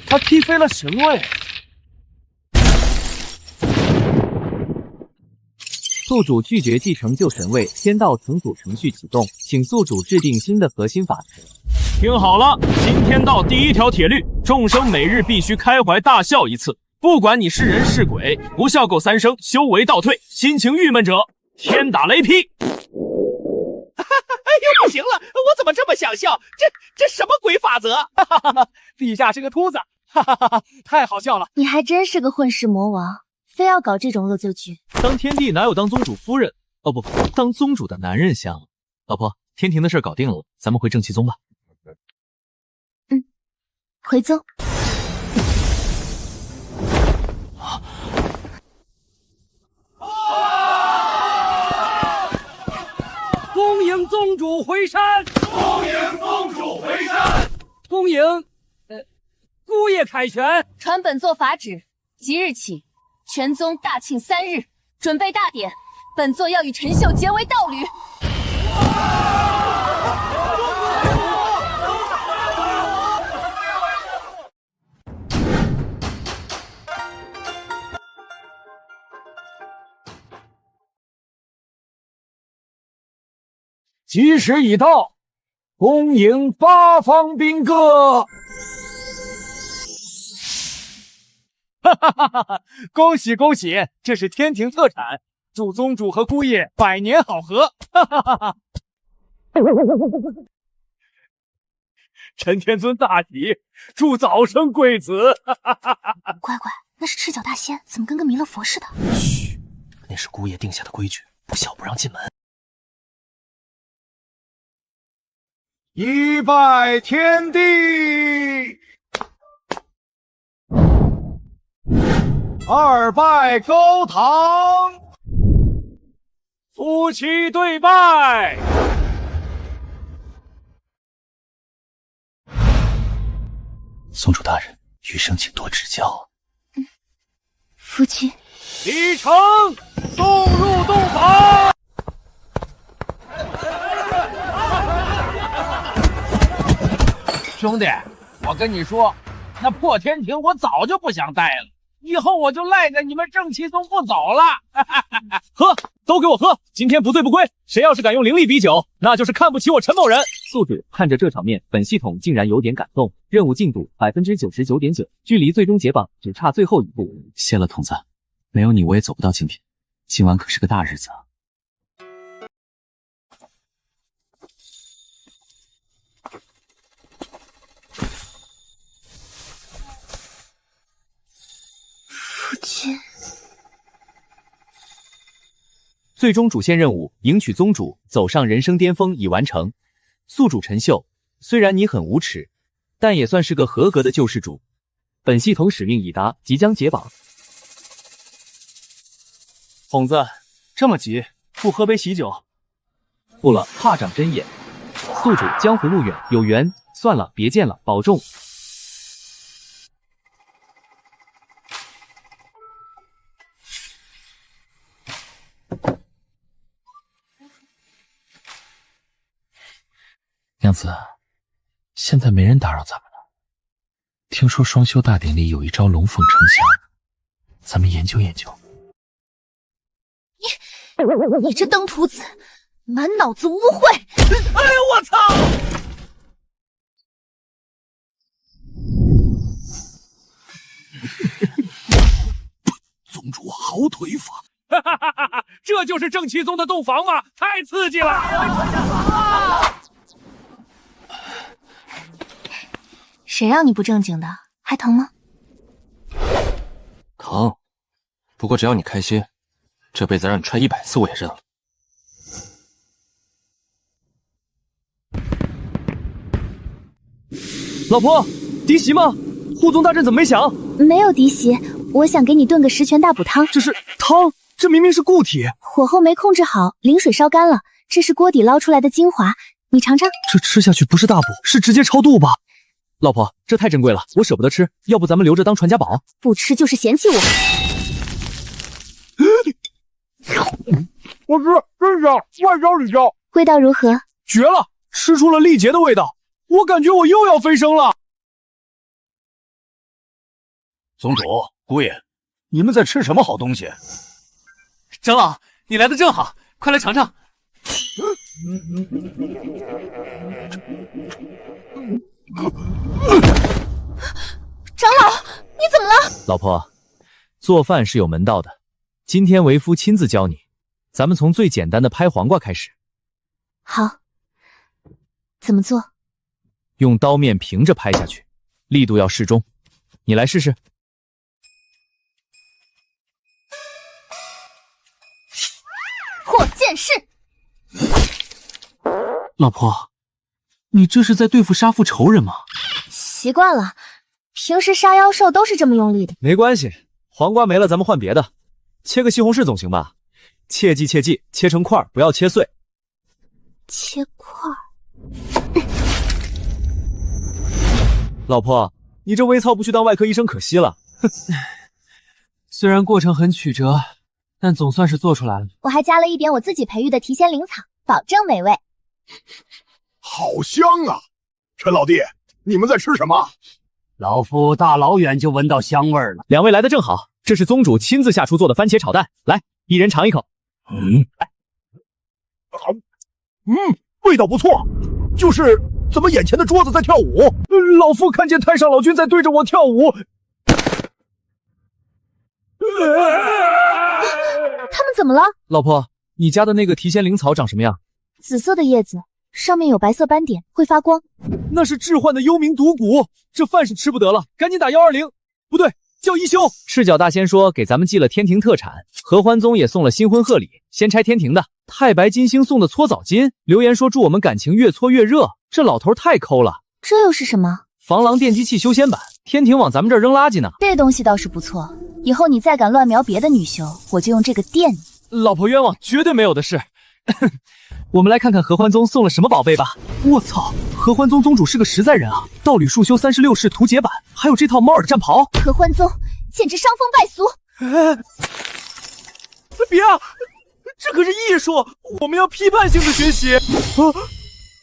他踢飞了神位。宿主拒绝继承旧神位，天道重组程序启动，请宿主制定新的核心法则。听好了，新天道第一条铁律：众生每日必须开怀大笑一次，不管你是人是鬼，不笑够3声，修为倒退，心情郁闷者，天打雷劈。哎呦，不行了，我怎么这么想笑？这什么鬼法则？哈哈哈哈！陛下是个秃子，哈哈哈哈！太好笑了。你还真是个混世魔王，非要搞这种恶作剧。当天帝哪有当宗主夫人？哦不，当宗主的男人香。老婆，天庭的事搞定了，咱们回正气宗吧。回宗。恭迎宗主回山！恭迎宗主回山！恭迎，姑爷凯旋。传本座法旨，即日起，全宗大庆3日，准备大典。本座要与陈秀结为道侣。吉时已到，恭迎八方宾客！哈哈哈哈哈！恭喜恭喜，这是天庭特产，祝宗主和姑爷百年好合！哈哈哈哈！陈天尊大喜，祝早生贵子！哈哈哈哈！乖乖，那是赤脚大仙，怎么跟个弥勒佛似的？嘘，那是姑爷定下的规矩，不孝不让进门。一拜天地，二拜高堂，夫妻对拜。宗主大人，余生请多指教。夫妻。礼成，送入洞房。兄弟，我跟你说，那破天庭我早就不想待了，以后我就赖在你们正气宗不走了。喝，都给我喝！今天不醉不归。谁要是敢用灵力比酒，那就是看不起我陈某人。宿主看着这场面，本系统竟然有点感动。任务进度99.9%，距离最终解绑只差最后一步。谢了，童子，没有你我也走不到今天。今晚可是个大日子啊！父亲。最终主线任务迎娶宗主，走上人生巅峰已完成。宿主陈秀，虽然你很无耻，但也算是个合格的救世主。本系统使命已达，即将解绑。哄子，这么急，不喝杯喜酒？不了，怕长针眼。宿主江湖路远，有缘算了，别见了，保重。娘子，现在没人打扰咱们了。听说双修大典里有一招龙凤呈祥，咱们研究研究。你这登徒子，满脑子污秽！哎呦我操！宗主好腿法！哈哈哈哈！这就是正气宗的洞房吗？太刺激了！谁让你不正经的？还疼吗？疼，不过只要你开心，这辈子让你踹100次我也认了。老婆，嫡媳吗？护宗大阵怎么没响？没有嫡媳，我想给你炖个10全大补汤。这是汤？这明明是固体。火候没控制好，灵水烧干了。这是锅底捞出来的精华，你尝尝。这吃下去不是大补，是直接超度吧？老婆，这太珍贵了，我舍不得吃，要不咱们留着当传家宝？不吃就是嫌弃我。我吃，真香，外焦里焦。味道如何？绝了，吃出了历劫的味道，我感觉我又要飞升了。宗主、姑爷，你们在吃什么好东西？长老，你来的正好，快来尝尝。长老，你怎么了？老婆，做饭是有门道的，今天为夫亲自教你。咱们从最简单的拍黄瓜开始。好，怎么做？用刀面平着拍下去，力度要适中。你来试试。火箭式。老婆，你这是在对付杀父仇人吗？习惯了，平时杀妖兽都是这么用力的。没关系，黄瓜没了咱们换别的，切个西红柿总行吧？切记切记，切成块不要切碎。切块。老婆，你这微操不去当外科医生可惜了。虽然过程很曲折，但总算是做出来了。我还加了一点我自己培育的提鲜灵草，保证美味。好香啊！陈老弟，你们在吃什么？老夫大老远就闻到香味了。两位来的正好，这是宗主亲自下厨做的番茄炒蛋，来，一人尝一口。味道不错，就是怎么眼前的桌子在跳舞？老夫看见太上老君在对着我跳舞。他们怎么了？老婆，你家的那个提鲜灵草长什么样？紫色的叶子，上面有白色斑点，会发光。那是致幻的幽冥毒蛊，这饭是吃不得了，赶紧打120。不对，叫一休。赤脚大仙说给咱们寄了天庭特产，合欢宗也送了新婚贺礼，先拆天庭的。太白金星送的搓澡巾，留言说祝我们感情越搓越热，这老头太抠了。这又是什么？防狼电击器修仙版，天庭往咱们这儿扔垃圾呢。这东西倒是不错，以后你再敢乱瞄别的女修，我就用这个电你。老婆冤枉，绝对没有的事。我们来看看合欢宗送了什么宝贝吧。我操，合欢宗宗主是个实在人啊！道侣束修36式图解版，还有这套猫耳的战袍。合欢宗简直伤风败俗。别啊！这可是艺术，我们要批判性的学习。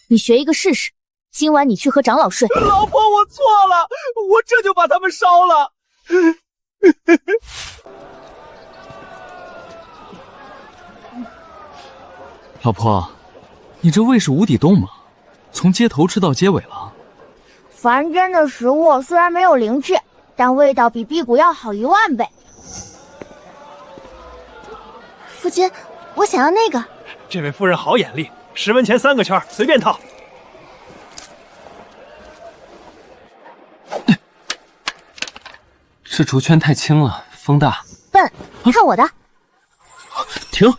你学一个试试。今晚你去和长老睡。老婆，我错了，我这就把他们烧了。老婆，你这胃是无底洞吗？从街头吃到街尾了。凡间的食物虽然没有灵气，但味道比辟谷要好10000倍。夫君，我想要那个。这位夫人好眼力，10文钱3个圈，随便套。这竹圈太轻了，风大。笨，看我的！停！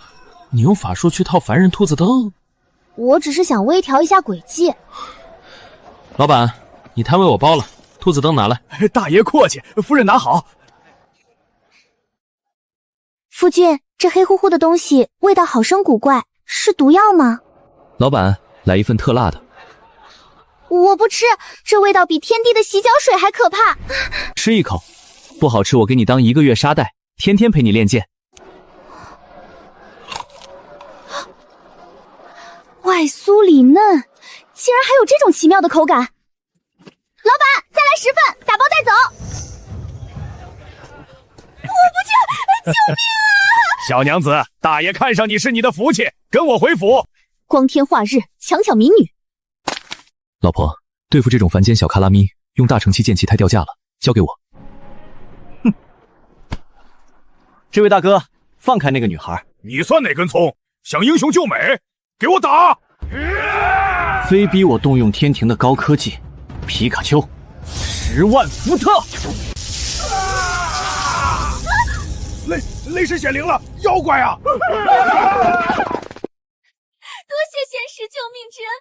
你用法术去套凡人兔子灯？我只是想微调一下轨迹。老板，你摊位我包了，兔子灯拿来。大爷客气，夫人拿好。夫君，这黑乎乎的东西味道好生古怪，是毒药吗？老板，来一份特辣的。我不吃，这味道比天地的洗脚水还可怕。吃一口，不好吃我给你当1个月沙袋，天天陪你练剑。外酥里嫩，竟然还有这种奇妙的口感。老板，再来10份，打包带走。我不去，救命啊！小娘子，大爷看上你是你的福气，跟我回府。光天化日，强抢民女。老婆，对付这种凡间小卡拉咪，用大乘器剑气太掉价了，交给我。哼，这位大哥，放开那个女孩。你算哪根葱？想英雄救美？给我打！非逼我动用天庭的高科技，皮卡丘，10万伏特！雷神显灵了，妖怪啊！多谢仙师救命之恩，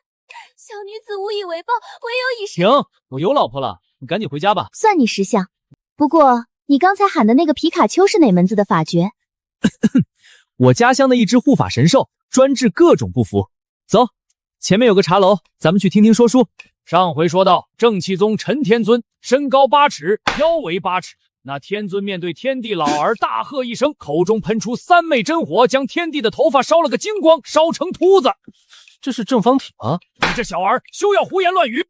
小女子无以为报，唯有以停！我有老婆了，你赶紧回家吧。算你识相。不过你刚才喊的那个皮卡丘是哪门子的法诀？我家乡的一只护法神兽，专治各种不服。走，前面有个茶楼，咱们去听听说书。上回说到，正气宗陈天尊身高8尺，腰围8尺。那天尊面对天地老儿大喝一声，口中喷出3昧真火，将天帝的头发烧了个精光，烧成秃子。这是正方体吗？你这小儿休要胡言乱语！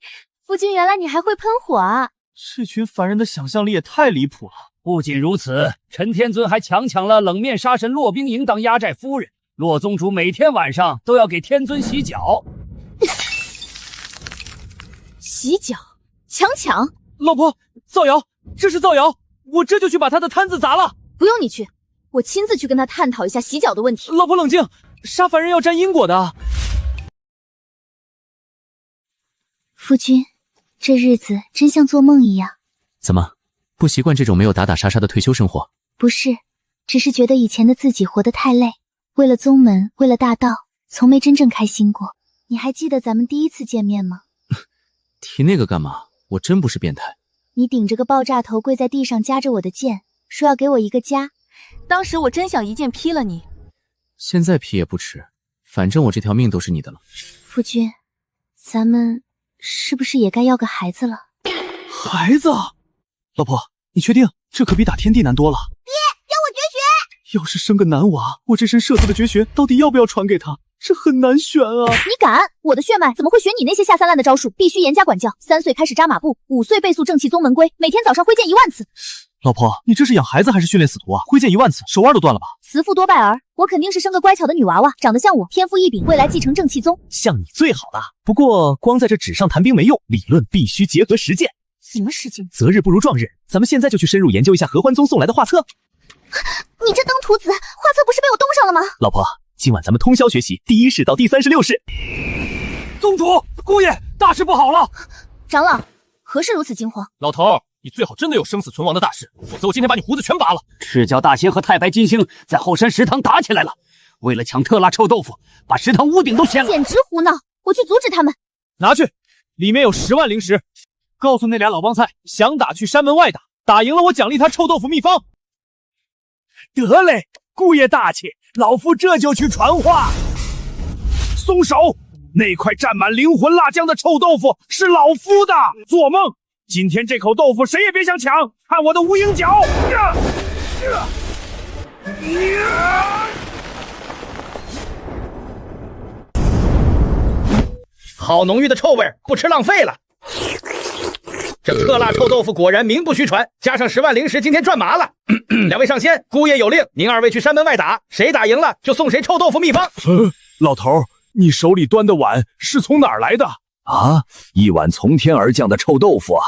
夫君，原来你还会喷火啊！这群凡人的想象力也太离谱了。不仅如此，陈天尊还强抢了冷面杀神骆冰莹当压寨夫人。骆宗主每天晚上都要给天尊洗脚。洗脚？强抢？老婆，造谣！这是造谣！我这就去把他的摊子砸了。不用你去，我亲自去跟他探讨一下洗脚的问题。老婆冷静，杀凡人要沾因果的。夫君，这日子真像做梦一样。怎么，不习惯这种没有打打杀杀的退休生活？不是，只是觉得以前的自己活得太累，为了宗门，为了大道，从没真正开心过。你还记得咱们第一次见面吗？提那个干嘛？我真不是变态。你顶着个爆炸头跪在地上夹着我的剑，说要给我一个家。当时我真想一剑劈了你。现在劈也不迟，反正我这条命都是你的了。夫君，咱们是不是也该要个孩子了？孩子？老婆，你确定？这可比打天地难多了。爹，让我绝学！要是生个男娃，我这身社色的绝学到底要不要传给他？这很难选啊！你敢？我的血脉怎么会学你那些下三滥的招数？必须严加管教。3岁开始扎马步，5岁背诵正气宗门规，每天早上挥剑1万次。老婆，你这是养孩子还是训练死徒啊？挥剑1万次，手腕都断了吧？慈父多败儿，我肯定是生个乖巧的女娃娃，长得像我，天赋异禀，未来继承正气宗。像你最好了。不过光在这纸上谈兵没用，理论必须结合实践。什么实践？择日不如撞日，咱们现在就去深入研究一下合欢宗送来的画册。你这登徒子，画册不是被我冻上了吗？老婆，今晚咱们通宵学习第1式到第36式。宗主，姑爷，大事不好了！长老，何事如此惊慌？老头，你最好真的有生死存亡的大事，否则我今天把你胡子全拔了。赤脚大仙和太白金星在后山食堂打起来了，为了抢特辣臭豆腐，把食堂屋顶都掀了。简直胡闹！我去阻止他们。拿去，里面有10万灵石。告诉那俩老帮菜，想打去山门外打，打赢了我奖励他臭豆腐秘方。得嘞，姑爷大气，老夫这就去传话。松手！那块蘸满灵魂辣酱的臭豆腐是老夫的，做梦！今天这口豆腐谁也别想抢，看我的无影脚！好浓郁的臭味，不吃浪费了。这特辣臭豆腐果然名不虚传，加上10万零食，今天赚麻了。两位上仙，姑爷有令，您2位去山门外打，谁打赢了就送谁臭豆腐秘方。老头，你手里端的碗是从哪儿来的？啊，一碗从天而降的臭豆腐啊，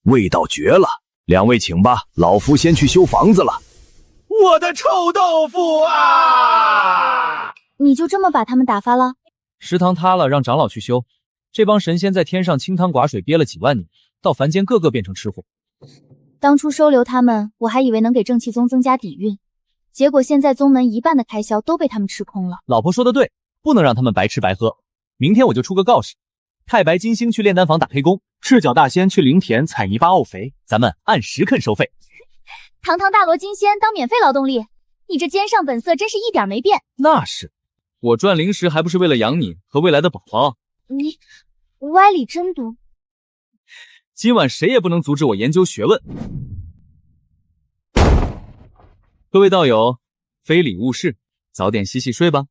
味道绝了。2位请吧，老夫先去修房子了。我的臭豆腐啊！你就这么把他们打发了？食堂塌了，让长老去修。这帮神仙在天上清汤寡水憋了几万年，到凡间个个变成吃货。当初收留他们，我还以为能给正气宗增加底蕴，结果现在宗门一半的开销都被他们吃空了。老婆说的对，不能让他们白吃白喝。明天我就出个告示，太白金星去炼丹房打黑工，赤脚大仙去灵田采泥巴沤肥，咱们按时肯收费。堂堂大罗金仙当免费劳动力，你这奸上本色真是一点没变。那是，我赚零食还不是为了养你和未来的宝宝？你歪理真多。今晚谁也不能阻止我研究学问。各位道友，非礼勿视，早点洗洗睡吧。